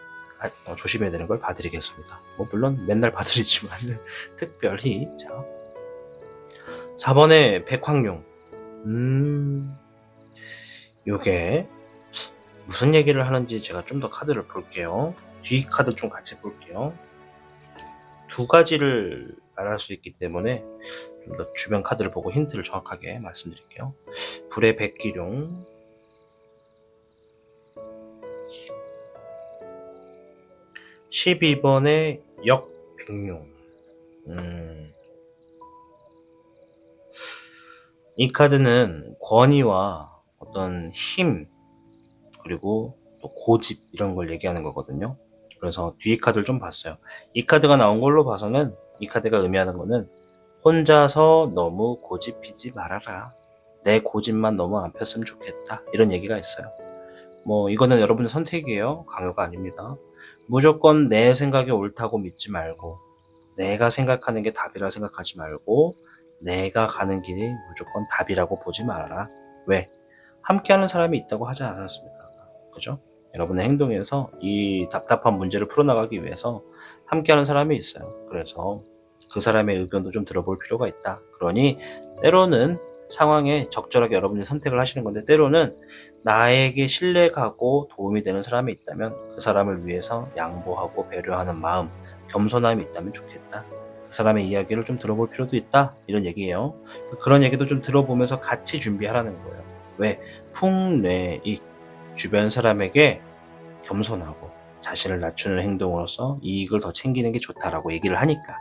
조심해야 되는 걸 봐드리겠습니다. 뭐 물론 맨날 봐드리지만 특별히 자 4번의 백황룡. 요게 무슨 얘기를 하는지 제가 좀 더 카드를 볼게요. 뒤 카드 좀 같이 볼게요. 두 가지를 말할 수 있기 때문에 좀 더 주변 카드를 보고 힌트를 정확하게 말씀드릴게요. 불의 백기룡, 12번의 역백룡. 이 카드는 권위와 어떤 힘, 그리고 또 고집 이런 걸 얘기하는 거거든요. 그래서 뒤에 카드를 좀 봤어요. 이 카드가 나온 걸로 봐서는 이 카드가 의미하는 거는 혼자서 너무 고집피지 말아라. 내 고집만 너무 안 폈으면 좋겠다. 이런 얘기가 있어요. 뭐 이거는 여러분의 선택이에요. 강요가 아닙니다. 무조건 내 생각이 옳다고 믿지 말고 내가 생각하는 게 답이라 생각하지 말고 내가 가는 길이 무조건 답이라고 보지 말아라. 왜? 함께하는 사람이 있다고 하지 않았습니까? 그죠? 여러분의 행동에서 이 답답한 문제를 풀어나가기 위해서 함께하는 사람이 있어요. 그래서 그 사람의 의견도 좀 들어볼 필요가 있다. 그러니 때로는 상황에 적절하게 여러분이 선택을 하시는 건데 때로는 나에게 신뢰가고 도움이 되는 사람이 있다면 그 사람을 위해서 양보하고 배려하는 마음, 겸손함이 있다면 좋겠다. 그 사람의 이야기를 좀 들어볼 필요도 있다. 이런 얘기예요. 그런 얘기도 좀 들어보면서 같이 준비하라는 거예요. 왜? 풍뇌익. 주변 사람에게 겸손하고 자신을 낮추는 행동으로서 이익을 더 챙기는 게 좋다라고 얘기를 하니까.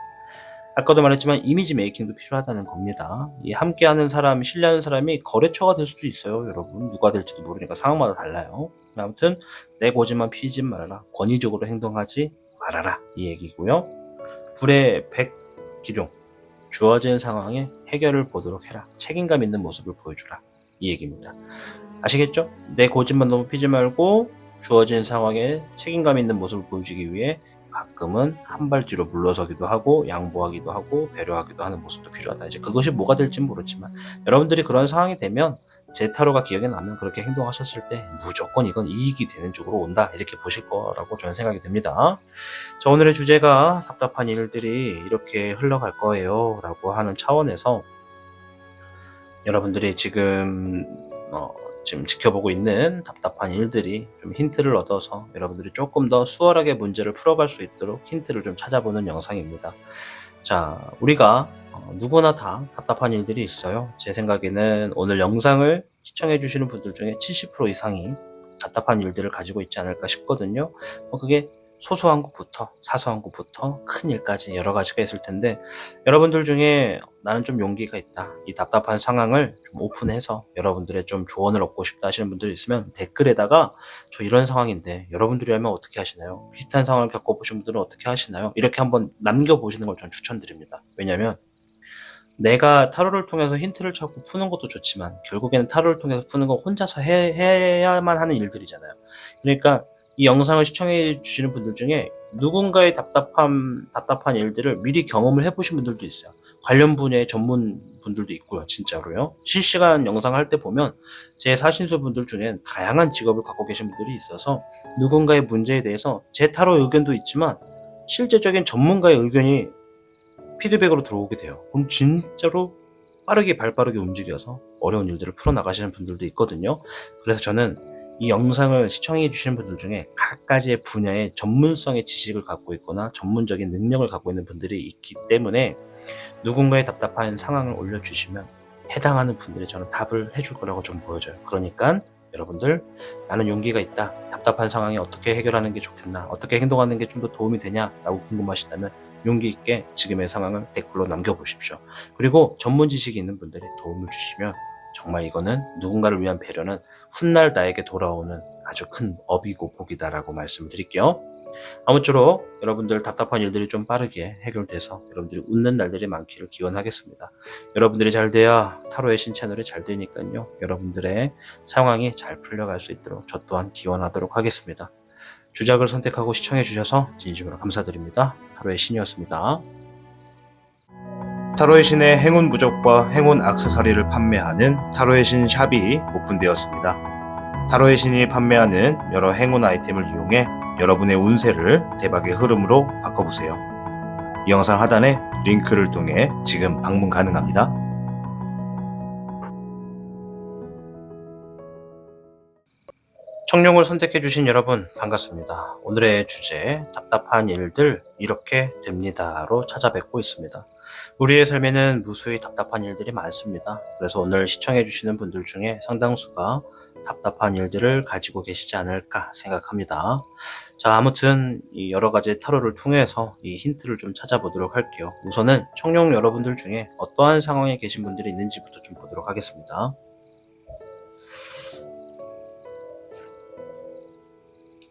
아까도 말했지만 이미지 메이킹도 필요하다는 겁니다. 이 함께하는 사람, 신뢰하는 사람이 거래처가 될 수도 있어요, 여러분. 누가 될지도 모르니까 상황마다 달라요. 아무튼 내 고집만 피지 말아라. 권위적으로 행동하지 말아라. 이 얘기고요. 불의 백기룡. 주어진 상황에 해결을 보도록 해라. 책임감 있는 모습을 보여주라. 이 얘기입니다. 아시겠죠? 내 고집만 너무 피지 말고 주어진 상황에 책임감 있는 모습을 보여주기 위해 가끔은 한 발 뒤로 물러서기도 하고 양보하기도 하고 배려하기도 하는 모습도 필요하다. 이제 그것이 뭐가 될지는 모르지만 여러분들이 그런 상황이 되면 제 타로가 기억에 나면 그렇게 행동하셨을 때 무조건 이건 이익이 되는 쪽으로 온다 이렇게 보실 거라고 저는 생각이 됩니다. 자, 오늘의 주제가 답답한 일들이 이렇게 흘러갈 거예요 라고 하는 차원에서 여러분들이 지금 지켜보고 있는 답답한 일들이 좀 힌트를 얻어서 여러분들이 조금 더 수월하게 문제를 풀어갈 수 있도록 힌트를 좀 찾아보는 영상입니다. 자, 우리가 누구나 다 답답한 일들이 있어요. 제 생각에는 오늘 영상을 시청해 주시는 분들 중에 70% 이상이 답답한 일들을 가지고 있지 않을까 싶거든요. 그게 소소한 것부터 사소한 것부터 큰 일까지 여러 가지가 있을 텐데 여러분들 중에 나는 좀 용기가 있다. 이 답답한 상황을 좀 오픈해서 여러분들의 좀 조언을 얻고 싶다 하시는 분들이 있으면 댓글에다가 저 이런 상황인데 여러분들이라면 어떻게 하시나요? 비슷한 상황을 겪어보신 분들은 어떻게 하시나요? 이렇게 한번 남겨보시는 걸 전 추천드립니다. 왜냐면 내가 타로를 통해서 힌트를 찾고 푸는 것도 좋지만 결국에는 타로를 통해서 푸는 건 혼자서 해야만 하는 일들이잖아요. 그러니까 이 영상을 시청해 주시는 분들 중에 누군가의 답답한 일들을 미리 경험을 해보신 분들도 있어요. 관련 분야의 전문 분들도 있고요. 진짜로요. 실시간 영상 할 때 보면 제 사신수 분들 중엔 다양한 직업을 갖고 계신 분들이 있어서 누군가의 문제에 대해서 제 타로 의견도 있지만 실제적인 전문가의 의견이 피드백으로 들어오게 돼요. 그럼 진짜로 빠르게 발빠르게 움직여서 어려운 일들을 풀어나가시는 분들도 있거든요. 그래서 저는 이 영상을 시청해 주시는 분들 중에 각가지의 분야의 전문성의 지식을 갖고 있거나 전문적인 능력을 갖고 있는 분들이 있기 때문에 누군가의 답답한 상황을 올려주시면 해당하는 분들이 저는 답을 해줄 거라고 좀 보여져요. 그러니까 여러분들 나는 용기가 있다. 답답한 상황에 어떻게 해결하는 게 좋겠나 어떻게 행동하는 게 좀 더 도움이 되냐라고 궁금하시다면 용기 있게 지금의 상황을 댓글로 남겨보십시오. 그리고 전문 지식이 있는 분들이 도움을 주시면 정말 이거는 누군가를 위한 배려는 훗날 나에게 돌아오는 아주 큰 업이고 복이다라고 말씀드릴게요. 아무쪼록 여러분들 답답한 일들이 좀 빠르게 해결돼서 여러분들이 웃는 날들이 많기를 기원하겠습니다. 여러분들이 잘 돼야 타로의 신 채널이 잘 되니까요. 여러분들의 상황이 잘 풀려갈 수 있도록 저 또한 기원하도록 하겠습니다. 주작을 선택하고 시청해 주셔서 진심으로 감사드립니다. 타로의 신이었습니다. 타로의 신의 행운 부적과 행운 액세서리를 판매하는 타로의 신 샵이 오픈되었습니다. 타로의 신이 판매하는 여러 행운 아이템을 이용해 여러분의 운세를 대박의 흐름으로 바꿔보세요. 이 영상 하단에 링크를 통해 지금 방문 가능합니다. 청룡을 선택해주신 여러분 반갑습니다. 오늘의 주제 답답한 일들 이렇게 됩니다로 찾아뵙고 있습니다. 우리의 삶에는 무수히 답답한 일들이 많습니다. 그래서 오늘 시청해주시는 분들 중에 상당수가 답답한 일들을 가지고 계시지 않을까 생각합니다. 자, 아무튼 이 여러 가지 타로를 통해서 이 힌트를 좀 찾아보도록 할게요. 우선은 청룡 여러분들 중에 어떠한 상황에 계신 분들이 있는지부터 좀 보도록 하겠습니다.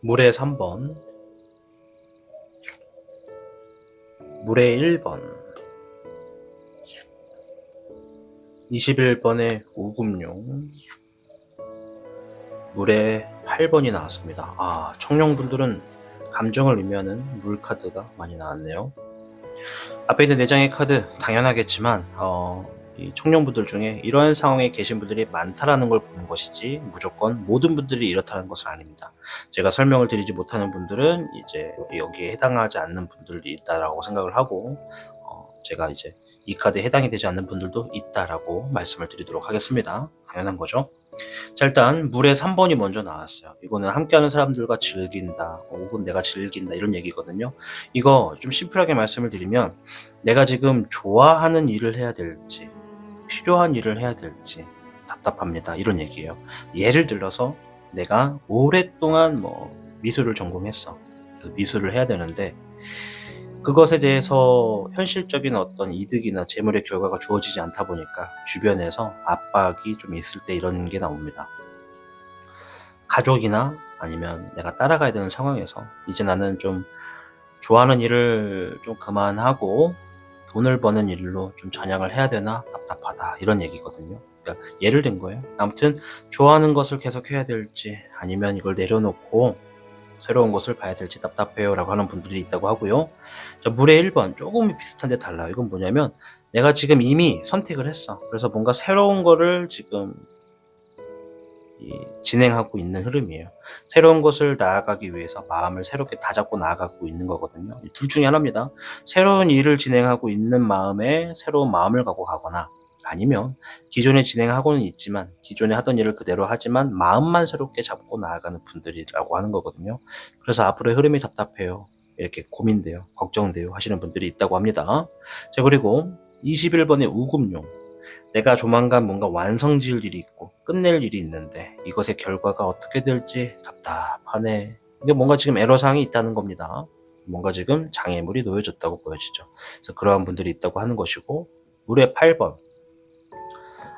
물의 3번, 물의 1번, 21번의 우금룡, 물의 8번이 나왔습니다. 아, 청룡분들은 감정을 의미하는 물 카드가 많이 나왔네요. 앞에 있는 4장의 카드 당연하겠지만 이 청룡분들 중에 이러한 상황에 계신 분들이 많다라는 걸 보는 것이지 무조건 모든 분들이 이렇다는 것은 아닙니다. 제가 설명을 드리지 못하는 분들은 이제 여기에 해당하지 않는 분들이 있다라고 생각을 하고 제가 이제 이 카드에 해당이 되지 않는 분들도 있다라고 말씀을 드리도록 하겠습니다. 당연한 거죠. 자, 일단 물의 3번이 먼저 나왔어요. 이거는 함께하는 사람들과 즐긴다 혹은 내가 즐긴다 이런 얘기거든요. 이거 좀 심플하게 말씀을 드리면 내가 지금 좋아하는 일을 해야 될지 필요한 일을 해야 될지 답답합니다 이런 얘기예요. 예를 들어서 내가 오랫동안 미술을 전공했어. 그래서 미술을 해야 되는데 그것에 대해서 현실적인 어떤 이득이나 재물의 결과가 주어지지 않다 보니까 주변에서 압박이 좀 있을 때 이런 게 나옵니다. 가족이나 아니면 내가 따라가야 되는 상황에서 이제 나는 좀 좋아하는 일을 좀 그만하고 돈을 버는 일로 좀 전향을 해야 되나 답답하다 이런 얘기거든요. 그러니까 예를 든 거예요. 아무튼 좋아하는 것을 계속 해야 될지 아니면 이걸 내려놓고 새로운 것을 봐야 될지 답답해요 라고 하는 분들이 있다고 하고요. 자, 물의 1번 조금 비슷한데 달라요. 이건 뭐냐면 내가 지금 이미 선택을 했어. 그래서 뭔가 새로운 거를 지금 진행하고 있는 흐름이에요. 새로운 것을 나아가기 위해서 마음을 새롭게 다잡고 나아가고 있는 거거든요. 둘 중에 하나입니다. 새로운 일을 진행하고 있는 마음에 새로운 마음을 갖고 가거나 아니면 기존에 진행하고는 있지만 기존에 하던 일을 그대로 하지만 마음만 새롭게 잡고 나아가는 분들이라고 하는 거거든요. 그래서 앞으로의 흐름이 답답해요. 이렇게 고민돼요. 걱정돼요. 하시는 분들이 있다고 합니다. 자, 그리고 21번의 우금룡. 내가 조만간 뭔가 완성 지을 일이 있고 끝낼 일이 있는데 이것의 결과가 어떻게 될지 답답하네. 이게 뭔가 지금 애로사항이 있다는 겁니다. 뭔가 지금 장애물이 놓여졌다고 보여지죠. 그래서 그러한 분들이 있다고 하는 것이고 물의 8번.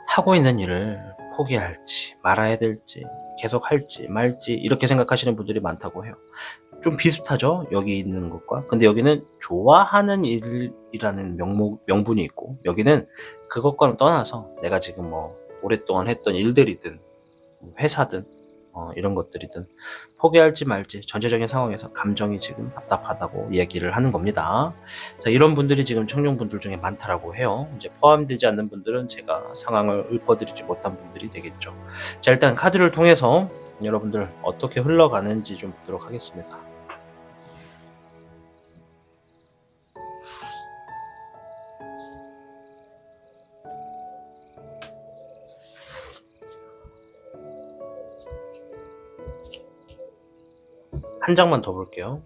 하고 있는 일을 포기할지 말아야 될지 계속 할지 말지 이렇게 생각하시는 분들이 많다고 해요. 좀 비슷하죠? 여기 있는 것과. 근데 여기는 좋아하는 일이라는 명분이 있고 여기는 그것과는 떠나서 내가 지금 오랫동안 했던 일들이든 회사든 이런 것들이든 포기할지 말지 전체적인 상황에서 감정이 지금 답답하다고 얘기를 하는 겁니다. 자, 이런 분들이 지금 청룡분들 중에 많다라고 해요. 이제 포함되지 않는 분들은 제가 상황을 읊어드리지 못한 분들이 되겠죠. 자, 일단 카드를 통해서 여러분들 어떻게 흘러가는지 좀 보도록 하겠습니다. 한 장만 더 볼게요.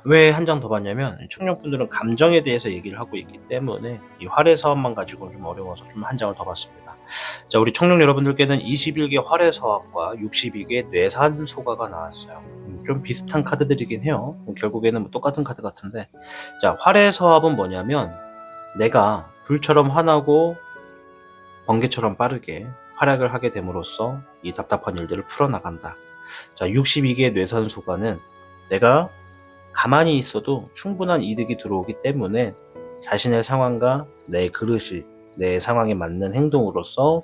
왜 한 장 더 봤냐면 청년분들은 감정에 대해서 얘기를 하고 있기 때문에 이 활의 사업만 가지고는 좀 어려워서 좀 한 장을 더 봤습니다. 자, 우리 청룡 여러분들께는 21개 활의 사업과 62개 뇌산소가가 나왔어요. 좀 비슷한 카드들이긴 해요. 결국에는 똑같은 카드 같은데 자, 활의 사업은 뭐냐면 내가 불처럼 환하고 번개처럼 빠르게 활약을 하게 됨으로써 이 답답한 일들을 풀어나간다. 자, 62개 뇌산소가는 내가 가만히 있어도 충분한 이득이 들어오기 때문에 자신의 상황과 내 그릇이 내 상황에 맞는 행동으로서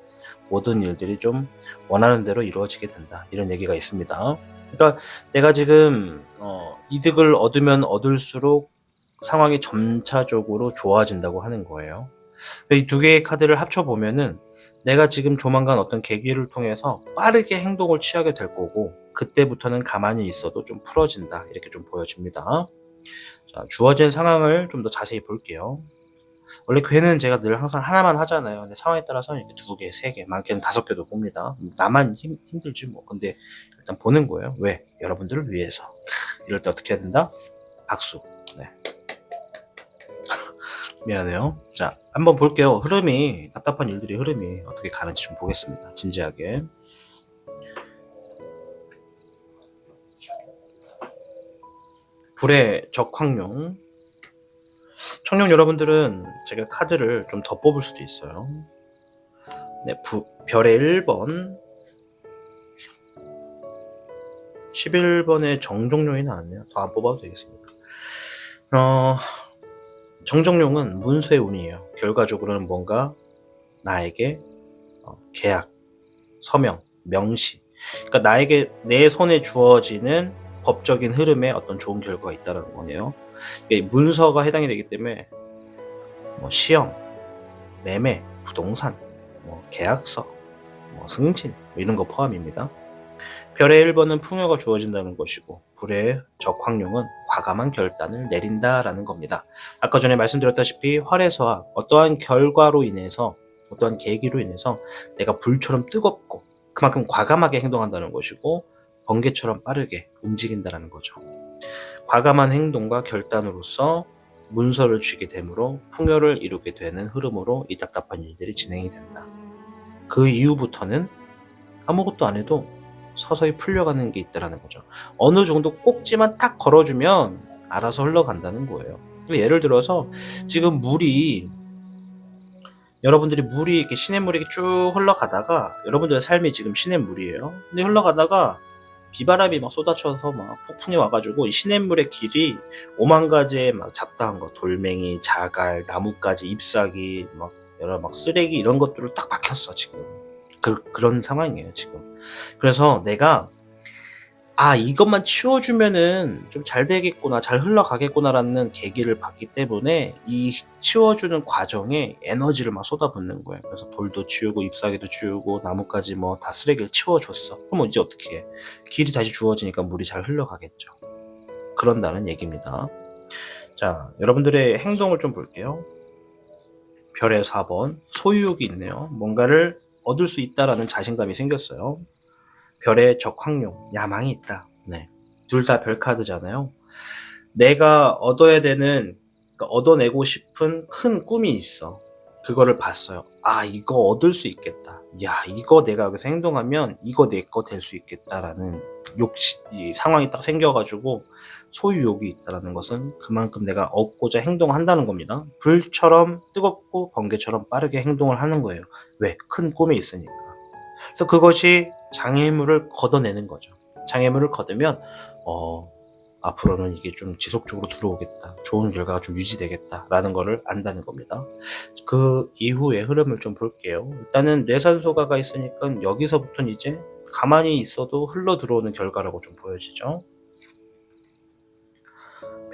모든 일들이 좀 원하는 대로 이루어지게 된다. 이런 얘기가 있습니다. 그러니까 내가 지금 이득을 얻으면 얻을수록 상황이 점차적으로 좋아진다고 하는 거예요. 이 두 개의 카드를 합쳐보면은 내가 지금 조만간 어떤 계기를 통해서 빠르게 행동을 취하게 될 거고 그때부터는 가만히 있어도 좀 풀어진다 이렇게 좀 보여집니다. 자, 주어진 상황을 좀 더 자세히 볼게요. 원래 괴는 제가 늘 항상 하나만 하잖아요. 근데 상황에 따라서 이렇게 2개, 3개, 많게는 5개도 봅니다. 나만 힘들지 뭐. 근데 일단 보는 거예요. 왜? 여러분들을 위해서. 이럴 때 어떻게 해야 된다? 박수. 네. 미안해요. 자, 한번 볼게요. 흐름이, 답답한 일들의 흐름이 어떻게 가는지 좀 보겠습니다. 진지하게. 불의 적황룡. 청룡 여러분들은 제가 카드를 좀 더 뽑을 수도 있어요. 네, 별의 1번, 11번에 정종룡이 나왔네요. 더 안 뽑아도 되겠습니다. 정종룡은 문서의 운이에요. 결과적으로는 뭔가 나에게 계약, 서명, 명시, 그러니까 나에게 내 손에 주어지는 법적인 흐름에 어떤 좋은 결과가 있다는 거네요. 문서가 해당이 되기 때문에 시험, 매매, 부동산, 계약서, 승진 이런 거 포함입니다. 별의 1번은 풍요가 주어진다는 것이고 불의 적황룡은 과감한 결단을 내린다라는 겁니다. 아까 전에 말씀드렸다시피 활에서 어떠한 결과로 인해서 어떠한 계기로 인해서 내가 불처럼 뜨겁고 그만큼 과감하게 행동한다는 것이고 번개처럼 빠르게 움직인다는 거죠. 과감한 행동과 결단으로서 문서를 쥐게 되므로 풍요를 이루게 되는 흐름으로 이 답답한 일들이 진행이 된다. 그 이후부터는 아무것도 안 해도 서서히 풀려가는 게 있다는 거죠. 어느 정도 꼭지만 딱 걸어주면 알아서 흘러간다는 거예요. 예를 들어서 지금 여러분들이 물이 이렇게 시냇물이 이렇게 쭉 흘러가다가 여러분들의 삶이 지금 시냇물이에요. 근데 흘러가다가 비바람이 막 쏟아쳐서 막 폭풍이 와가지고 이 시냇물의 길이 5만 가지의 막 잡다한 거, 돌멩이, 자갈, 나뭇가지, 잎사귀, 막 여러 막 쓰레기 이런 것들을 딱 막혔어 지금. 그런 상황이에요 지금. 그래서 내가 이것만 치워주면은 좀 잘 되겠구나, 잘 흘러가겠구나라는 계기를 봤기 때문에 이 치워주는 과정에 에너지를 막 쏟아붓는 거예요. 그래서 돌도 치우고 잎사귀도 치우고 나뭇가지 다 쓰레기를 치워줬어. 그럼 이제 어떻게 해? 길이 다시 주어지니까 물이 잘 흘러가겠죠. 그런다는 얘기입니다. 자, 여러분들의 행동을 좀 볼게요. 별의 4번 소유욕이 있네요. 뭔가를 얻을 수 있다라는 자신감이 생겼어요. 별의 적황룡, 야망이 있다. 네. 둘 다 별 카드잖아요. 내가 얻어야 되는, 그러니까 얻어내고 싶은 큰 꿈이 있어. 그거를 봤어요. 이거 얻을 수 있겠다. 이거 내가 여기서 행동하면 이거 내 거 될 수 있겠다라는 이 상황이 딱 생겨가지고 소유욕이 있다라는 것은 그만큼 내가 얻고자 행동한다는 겁니다. 불처럼 뜨겁고 번개처럼 빠르게 행동을 하는 거예요. 왜? 큰 꿈이 있으니까. 그래서 그것이 장애물을 걷어내는 거죠. 장애물을 걷으면 앞으로는 이게 좀 지속적으로 들어오겠다. 좋은 결과가 좀 유지되겠다라는 거를 안다는 겁니다. 그 이후의 흐름을 좀 볼게요. 일단은 뇌산소가가 있으니까 여기서부터는 이제 가만히 있어도 흘러 들어오는 결과라고 좀 보여지죠.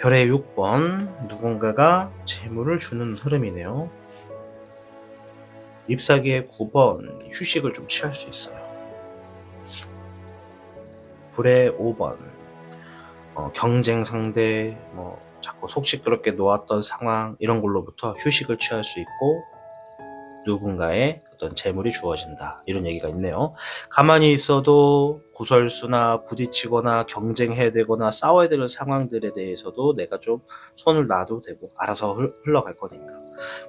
별의 6번, 누군가가 재물을 주는 흐름이네요. 잎사귀의 9번, 휴식을 좀 취할 수 있어요. 불의 5번, 경쟁 상대, 자꾸 속 시끄럽게 놓았던 상황 이런 걸로부터 휴식을 취할 수 있고 누군가의 어떤 재물이 주어진다 이런 얘기가 있네요. 가만히 있어도 구설수나 부딪히거나 경쟁해야 되거나 싸워야 되는 상황들에 대해서도 내가 좀 손을 놔도 되고 알아서 흘러갈 거니까.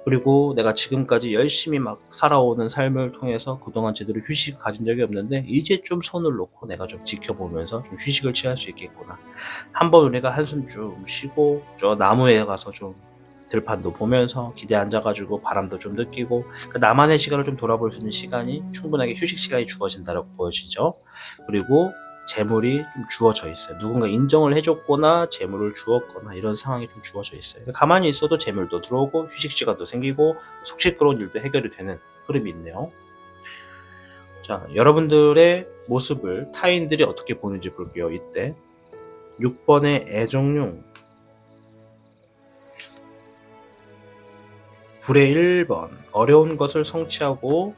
그리고 내가 지금까지 열심히 막 살아오는 삶을 통해서 그동안 제대로 휴식 가진 적이 없는데 이제 좀 손을 놓고 내가 좀 지켜보면서 좀 휴식을 취할 수 있겠구나. 한번 우리가 한숨 좀 쉬고 저 나무에 가서 좀 들판도 보면서 기대 앉아가지고 바람도 좀 느끼고 나만의 시간을 좀 돌아볼 수 있는 시간이 충분하게 휴식 시간이 주어진다고 보여지죠. 그리고 재물이 좀 주어져 있어요. 누군가 인정을 해줬거나 재물을 주었거나 이런 상황이 좀 주어져 있어요. 가만히 있어도 재물도 들어오고 휴식 시간도 생기고 속 시끄러운 일도 해결이 되는 흐름이 있네요. 자, 여러분들의 모습을 타인들이 어떻게 보는지 볼게요. 이때 6번의 애정용, 불의 1번, 어려운 것을 성취하고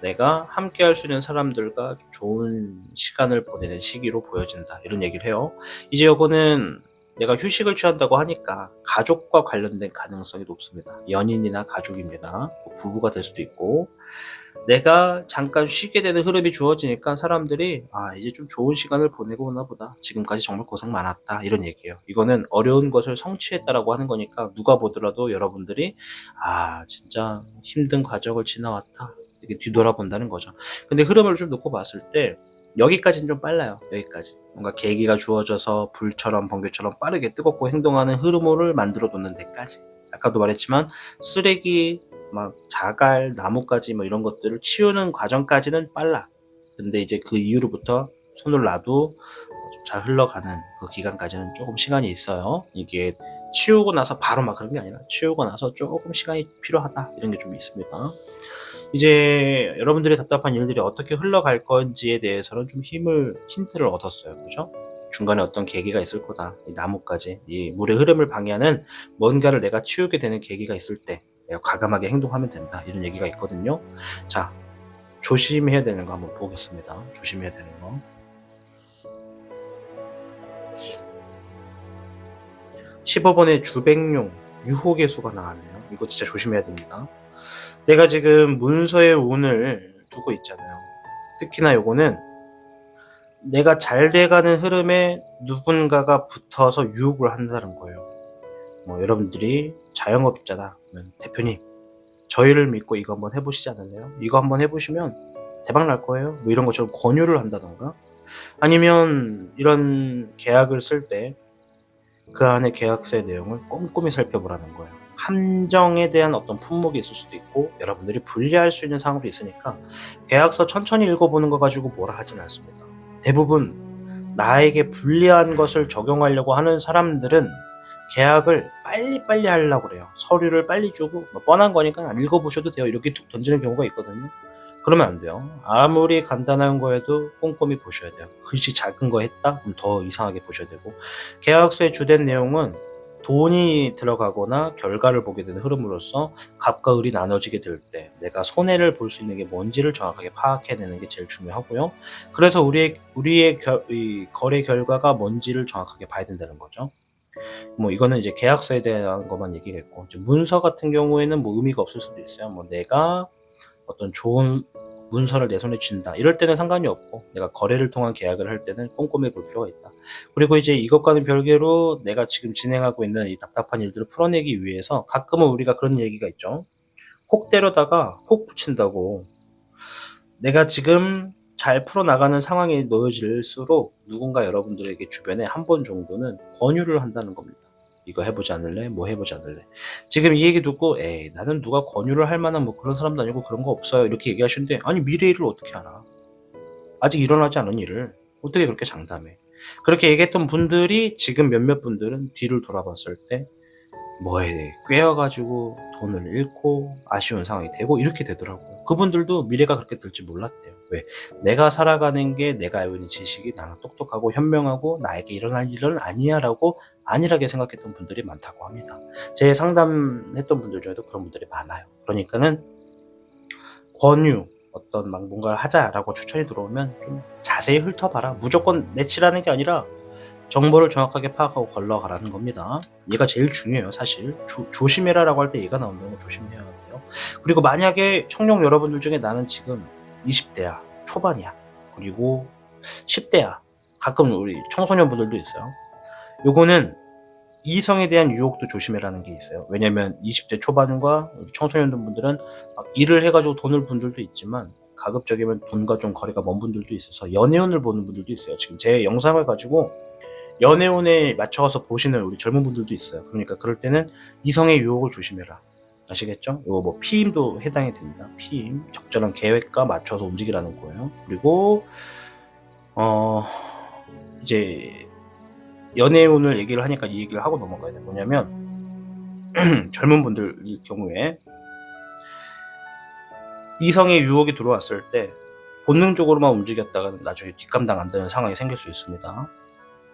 내가 함께 할 수 있는 사람들과 좋은 시간을 보내는 시기로 보여진다. 이런 얘기를 해요. 이제 이거는 내가 휴식을 취한다고 하니까 가족과 관련된 가능성이 높습니다. 연인이나 가족입니다. 부부가 될 수도 있고 내가 잠깐 쉬게 되는 흐름이 주어지니까 사람들이 이제 좀 좋은 시간을 보내고 오나 보다. 지금까지 정말 고생 많았다. 이런 얘기예요. 이거는 어려운 것을 성취했다라고 하는 거니까 누가 보더라도 여러분들이 진짜 힘든 과정을 지나왔다. 이렇게 뒤돌아본다는 거죠. 근데 흐름을 좀 놓고 봤을 때 여기까지는 좀 빨라요. 여기까지. 뭔가 계기가 주어져서 불처럼 번개처럼 빠르게 뜨겁고 행동하는 흐름을 만들어 놓는 데까지. 아까도 말했지만 쓰레기, 막 자갈, 나뭇가지 뭐 이런 것들을 치우는 과정까지는 빨라. 근데 이제 그 이후로부터 손을 놔도 좀 잘 흘러가는 그 기간까지는 조금 시간이 있어요. 이게 치우고 나서 바로 막 그런 게 아니라 치우고 나서 조금 시간이 필요하다 이런 게 좀 있습니다. 이제 여러분들의 답답한 일들이 어떻게 흘러갈 건지에 대해서는 좀 힌트를 얻었어요. 그죠? 중간에 어떤 계기가 있을 거다. 이 나뭇가지, 이 물의 흐름을 방해하는 뭔가를 내가 치우게 되는 계기가 있을 때 내가 과감하게 행동하면 된다. 이런 얘기가 있거든요. 자, 조심해야 되는 거 한번 보겠습니다. 조심해야 되는 거. 15번에 주백용, 유혹의 수가 나왔네요. 이거 진짜 조심해야 됩니다. 내가 지금 문서에 운을 두고 있잖아요. 특히나 요거는 내가 잘 돼가는 흐름에 누군가가 붙어서 유혹을 한다는 거예요. 뭐 여러분들이 자영업자다 그러면 대표님 저희를 믿고 이거 한번 해보시지 않을래요? 이거 한번 해보시면 대박 날 거예요. 뭐 이런 것처럼 권유를 한다던가, 아니면 이런 계약을 쓸 때 그 안에 계약서의 내용을 꼼꼼히 살펴보라는 거예요. 함정에 대한 어떤 품목이 있을 수도 있고 여러분들이 불리할 수 있는 상황도 있으니까 계약서 천천히 읽어보는 거 가지고 뭐라 하진 않습니다. 대부분 나에게 불리한 것을 적용하려고 하는 사람들은 계약을 빨리빨리 하려고 그래요. 서류를 빨리 주고 뭐 뻔한 거니까 안 읽어보셔도 돼요 이렇게 툭 던지는 경우가 있거든요. 그러면 안 돼요. 아무리 간단한 거에도 꼼꼼히 보셔야 돼요. 글씨 작은 거 했다? 그럼 더 이상하게 보셔야 되고, 계약서의 주된 내용은 돈이 들어가거나 결과를 보게 되는 흐름으로써 갑과 을이 나눠지게 될 때 내가 손해를 볼 수 있는 게 뭔지를 정확하게 파악해내는 게 제일 중요하고요. 그래서 우리의 이 거래 결과가 뭔지를 정확하게 봐야 된다는 거죠. 뭐 이거는 이제 계약서에 대한 것만 얘기했고, 이제 문서 같은 경우에는 뭐 의미가 없을 수도 있어요. 뭐 내가 어떤 좋은 문서를 내 손에 쥔다 이럴 때는 상관이 없고, 내가 거래를 통한 계약을 할 때는 꼼꼼히 볼 필요가 있다. 그리고 이제 이것과는 별개로 내가 지금 진행하고 있는 이 답답한 일들을 풀어내기 위해서 가끔은 우리가 그런 얘기가 있죠. 혹 때려다가 혹 붙인다고. 내가 지금 잘 풀어나가는 상황에 놓여질수록 누군가 여러분들에게 주변에 한 번 정도는 권유를 한다는 겁니다. 이거 해보지 않을래? 뭐 해보지 않을래? 지금 이 얘기 듣고 에이 나는 누가 권유를 할 만한 뭐 그런 사람도 아니고 그런 거 없어요 이렇게 얘기하시는데, 아니 미래 일을 어떻게 알아? 아직 일어나지 않은 일을 어떻게 그렇게 장담해? 그렇게 얘기했던 분들이 지금 몇몇 분들은 뒤를 돌아봤을 때 뭐에 꿰어가지고 돈을 잃고 아쉬운 상황이 되고 이렇게 되더라고요. 그분들도 미래가 그렇게 될지 몰랐대요. 왜? 내가 살아가는 게 내가 알고 있는 지식이 나는 똑똑하고 현명하고 나에게 일어날 일은 아니야 라고 안일하게 생각했던 분들이 많다고 합니다. 제 상담했던 분들 중에도 그런 분들이 많아요. 그러니까는 권유, 어떤 막 뭔가를 하자라고 추천이 들어오면 좀 자세히 훑어봐라. 무조건 내치라는 게 아니라 정보를 정확하게 파악하고 걸러가라는 겁니다. 얘가 제일 중요해요. 사실 조심해라 라고 할 때 얘가 나온다는 거 조심해야 돼요. 그리고 만약에 청룡 여러분들 중에 나는 지금 20대야 초반이야 그리고 10대야, 가끔 우리 청소년분들도 있어요. 요거는 이성에 대한 유혹도 조심해라는 게 있어요. 왜냐면 20대 초반과 청소년분들은 막 일을 해가지고 돈을 번 분들도 있지만 가급적이면 돈과 좀 거리가 먼 분들도 있어서 연애운을 보는 분들도 있어요. 지금 제 영상을 가지고 연애운에 맞춰서 보시는 우리 젊은 분들도 있어요. 그러니까 그럴 때는 이성의 유혹을 조심해라. 아시겠죠? 이거 뭐 피임도 해당이 됩니다. 피임, 적절한 계획과 맞춰서 움직이라는 거예요. 그리고 이제 연애운을 얘기를 하니까 이 얘기를 하고 넘어가야 돼. 뭐냐면 젊은 분들의 경우에 이성의 유혹이 들어왔을 때 본능적으로만 움직였다가는 나중에 뒷감당 안 되는 상황이 생길 수 있습니다.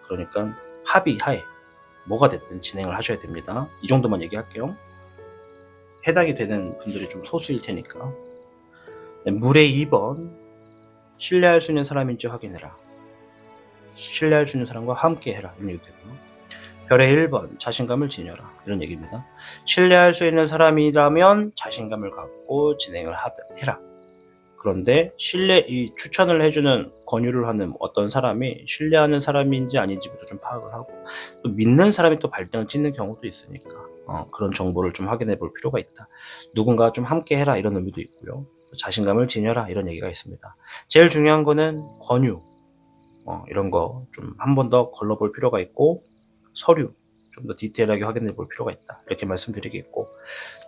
그러니까 합의하에 뭐가 됐든 진행을 하셔야 됩니다. 이 정도만 얘기할게요. 해당이 되는 분들이 좀 소수일 테니까. 물의 2번, 신뢰할 수 있는 사람인지 확인해라. 신뢰할 수 있는 사람과 함께 해라. 이런 얘기 되고요. 별의 1번, 자신감을 지녀라. 이런 얘기입니다. 신뢰할 수 있는 사람이라면 자신감을 갖고 진행을 해라. 그런데 이 추천을 해주는 권유를 하는 어떤 사람이 신뢰하는 사람인지 아닌지부터 좀 파악을 하고, 또 믿는 사람이 또 발등을 찍는 경우도 있으니까 그런 정보를 좀 확인해 볼 필요가 있다. 누군가 좀 함께 해라 이런 의미도 있고요. 또 자신감을 지녀라 이런 얘기가 있습니다. 제일 중요한 거는 권유, 이런 거 좀 한 번 더 걸러볼 필요가 있고, 서류 좀 더 디테일하게 확인해 볼 필요가 있다. 이렇게 말씀드리겠고,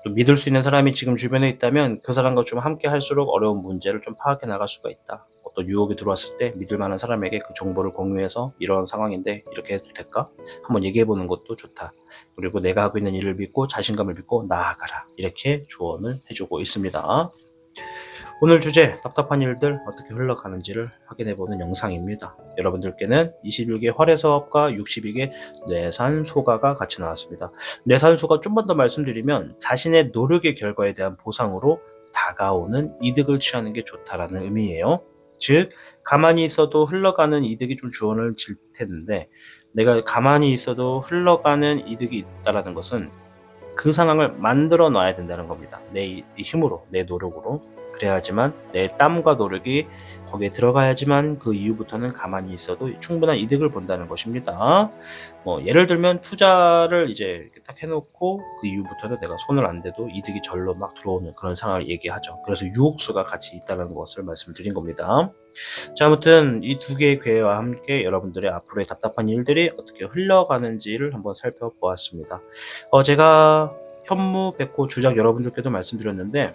또 믿을 수 있는 사람이 지금 주변에 있다면 그 사람과 좀 함께 할수록 어려운 문제를 좀 파악해 나갈 수가 있다. 어떤 유혹이 들어왔을 때 믿을 만한 사람에게 그 정보를 공유해서 이런 상황인데 이렇게 해도 될까? 한번 얘기해 보는 것도 좋다. 그리고 내가 하고 있는 일을 믿고 자신감을 믿고 나아가라. 이렇게 조언을 해주고 있습니다. 오늘 주제, 답답한 일들 어떻게 흘러가는지를 확인해보는 영상입니다. 여러분들께는 21개 활해사업과 62개 뇌산소가가 같이 나왔습니다. 뇌산소가 좀만 더 말씀드리면 자신의 노력의 결과에 대한 보상으로 다가오는 이득을 취하는 게 좋다라는 의미예요. 즉, 가만히 있어도 흘러가는 이득이 좀 주어를 질 텐데, 내가 가만히 있어도 흘러가는 이득이 있다라는 것은 그 상황을 만들어 놔야 된다는 겁니다. 내 힘으로, 내 노력으로. 그래야지만 내 땀과 노력이 거기에 들어가야지만 그 이후부터는 가만히 있어도 충분한 이득을 본다는 것입니다. 예를 들면 투자를 이제 딱 해놓고 그 이후부터는 내가 손을 안 대도 이득이 절로 막 들어오는 그런 상황을 얘기하죠. 그래서 유혹수가 같이 있다는 것을 말씀드린 겁니다. 자, 아무튼 이 두 개의 괴와 함께 여러분들의 앞으로의 답답한 일들이 어떻게 흘러가는지를 한번 살펴보았습니다. 제가 현무, 백호, 주작 여러분들께도 말씀드렸는데,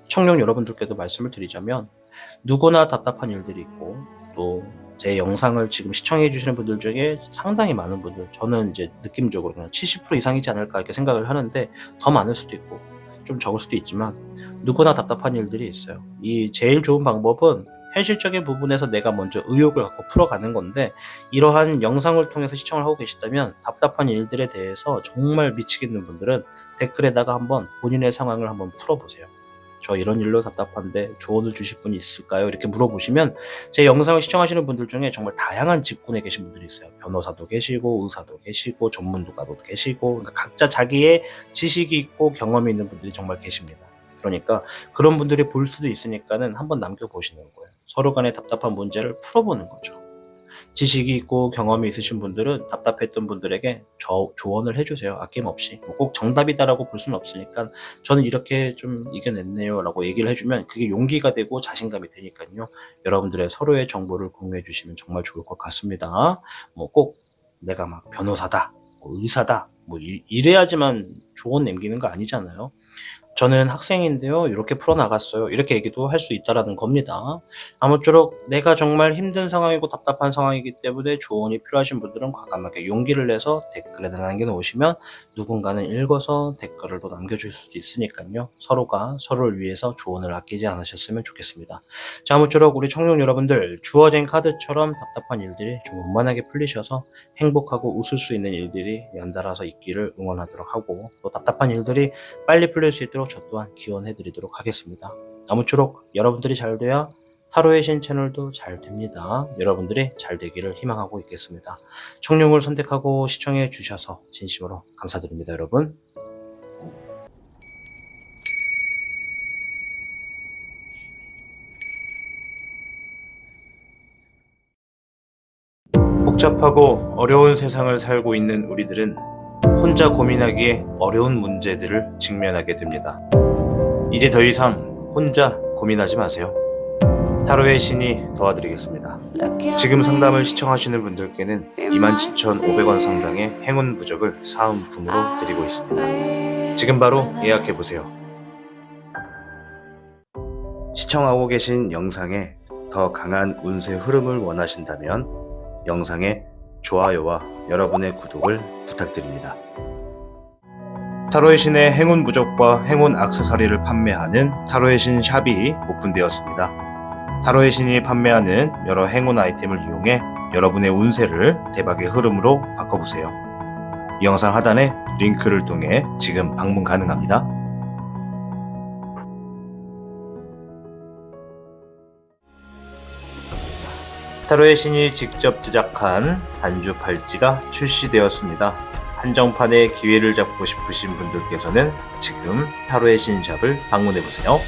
청룡 여러분들께도 말씀을 드리자면, 누구나 답답한 일들이 있고, 또 제 영상을 지금 시청해 주시는 분들 중에 상당히 많은 분들, 저는 이제 느낌적으로 그냥 70% 이상이지 않을까 이렇게 생각을 하는데, 더 많을 수도 있고 좀 적을 수도 있지만 누구나 답답한 일들이 있어요. 이 제일 좋은 방법은 현실적인 부분에서 내가 먼저 의욕을 갖고 풀어가는 건데, 이러한 영상을 통해서 시청을 하고 계시다면 답답한 일들에 대해서 정말 미치겠는 분들은 댓글에다가 한번 본인의 상황을 한번 풀어보세요. 저 이런 일로 답답한데 조언을 주실 분이 있을까요? 이렇게 물어보시면 제 영상을 시청하시는 분들 중에 정말 다양한 직군에 계신 분들이 있어요. 변호사도 계시고 의사도 계시고 전문가도 계시고, 그러니까 각자 자기의 지식이 있고 경험이 있는 분들이 정말 계십니다. 그러니까 그런 분들이 볼 수도 있으니까는 한번 남겨보시는 거예요. 서로 간의 답답한 문제를 풀어보는 거죠. 지식이 있고 경험이 있으신 분들은 답답했던 분들에게 조언을 해주세요. 아낌없이. 꼭 정답이다라고 볼 수는 없으니까 저는 이렇게 좀 이겨냈네요 라고 얘기를 해주면 그게 용기가 되고 자신감이 되니까요. 여러분들의 서로의 정보를 공유해 주시면 정말 좋을 것 같습니다. 꼭 내가 막 변호사다, 의사다, 이래야지만 조언 남기는 거 아니잖아요. 저는 학생인데요, 이렇게 풀어나갔어요, 이렇게 얘기도 할 수 있다라는 겁니다. 아무쪼록 내가 정말 힘든 상황이고 답답한 상황이기 때문에 조언이 필요하신 분들은 과감하게 용기를 내서 댓글에 남겨놓으시면 누군가는 읽어서 댓글을 또 남겨줄 수도 있으니까요. 서로가 서로를 위해서 조언을 아끼지 않으셨으면 좋겠습니다. 자, 아무쪼록 우리 청룡 여러분들, 주어진 카드처럼 답답한 일들이 좀 원만하게 풀리셔서 행복하고 웃을 수 있는 일들이 연달아서 있기를 응원하도록 하고, 또 답답한 일들이 빨리 풀릴 수 있도록 저 또한 기원해드리도록 하겠습니다. 아무쪼록 여러분들이 잘 돼야 타로의 신 채널도 잘 됩니다. 여러분들이 잘 되기를 희망하고 있겠습니다. 청룡을 선택하고 시청해 주셔서 진심으로 감사드립니다, 여러분. 복잡하고 어려운 세상을 살고 있는 우리들은 혼자 고민하기에 어려운 문제들을 직면하게 됩니다. 이제 더 이상 혼자 고민하지 마세요. 타로의 신이 도와드리겠습니다. 지금 상담을 시청하시는 분들께는 27,500원 상당의 행운 부적을 사은품으로 드리고 있습니다. 지금 바로 예약해보세요. 시청하고 계신 영상에 더 강한 운세 흐름을 원하신다면 영상에 좋아요와 여러분의 구독을 부탁드립니다. 타로의 신의 행운 부적과 행운 액세서리를 판매하는 타로의 신 샵이 오픈되었습니다. 타로의 신이 판매하는 여러 행운 아이템을 이용해 여러분의 운세를 대박의 흐름으로 바꿔보세요. 이 영상 하단에 링크를 통해 지금 방문 가능합니다. 타로의 신이 직접 제작한 단주 팔찌가 출시되었습니다. 한정판의 기회를 잡고 싶으신 분들께서는 지금 타로의 신샵을 방문해보세요.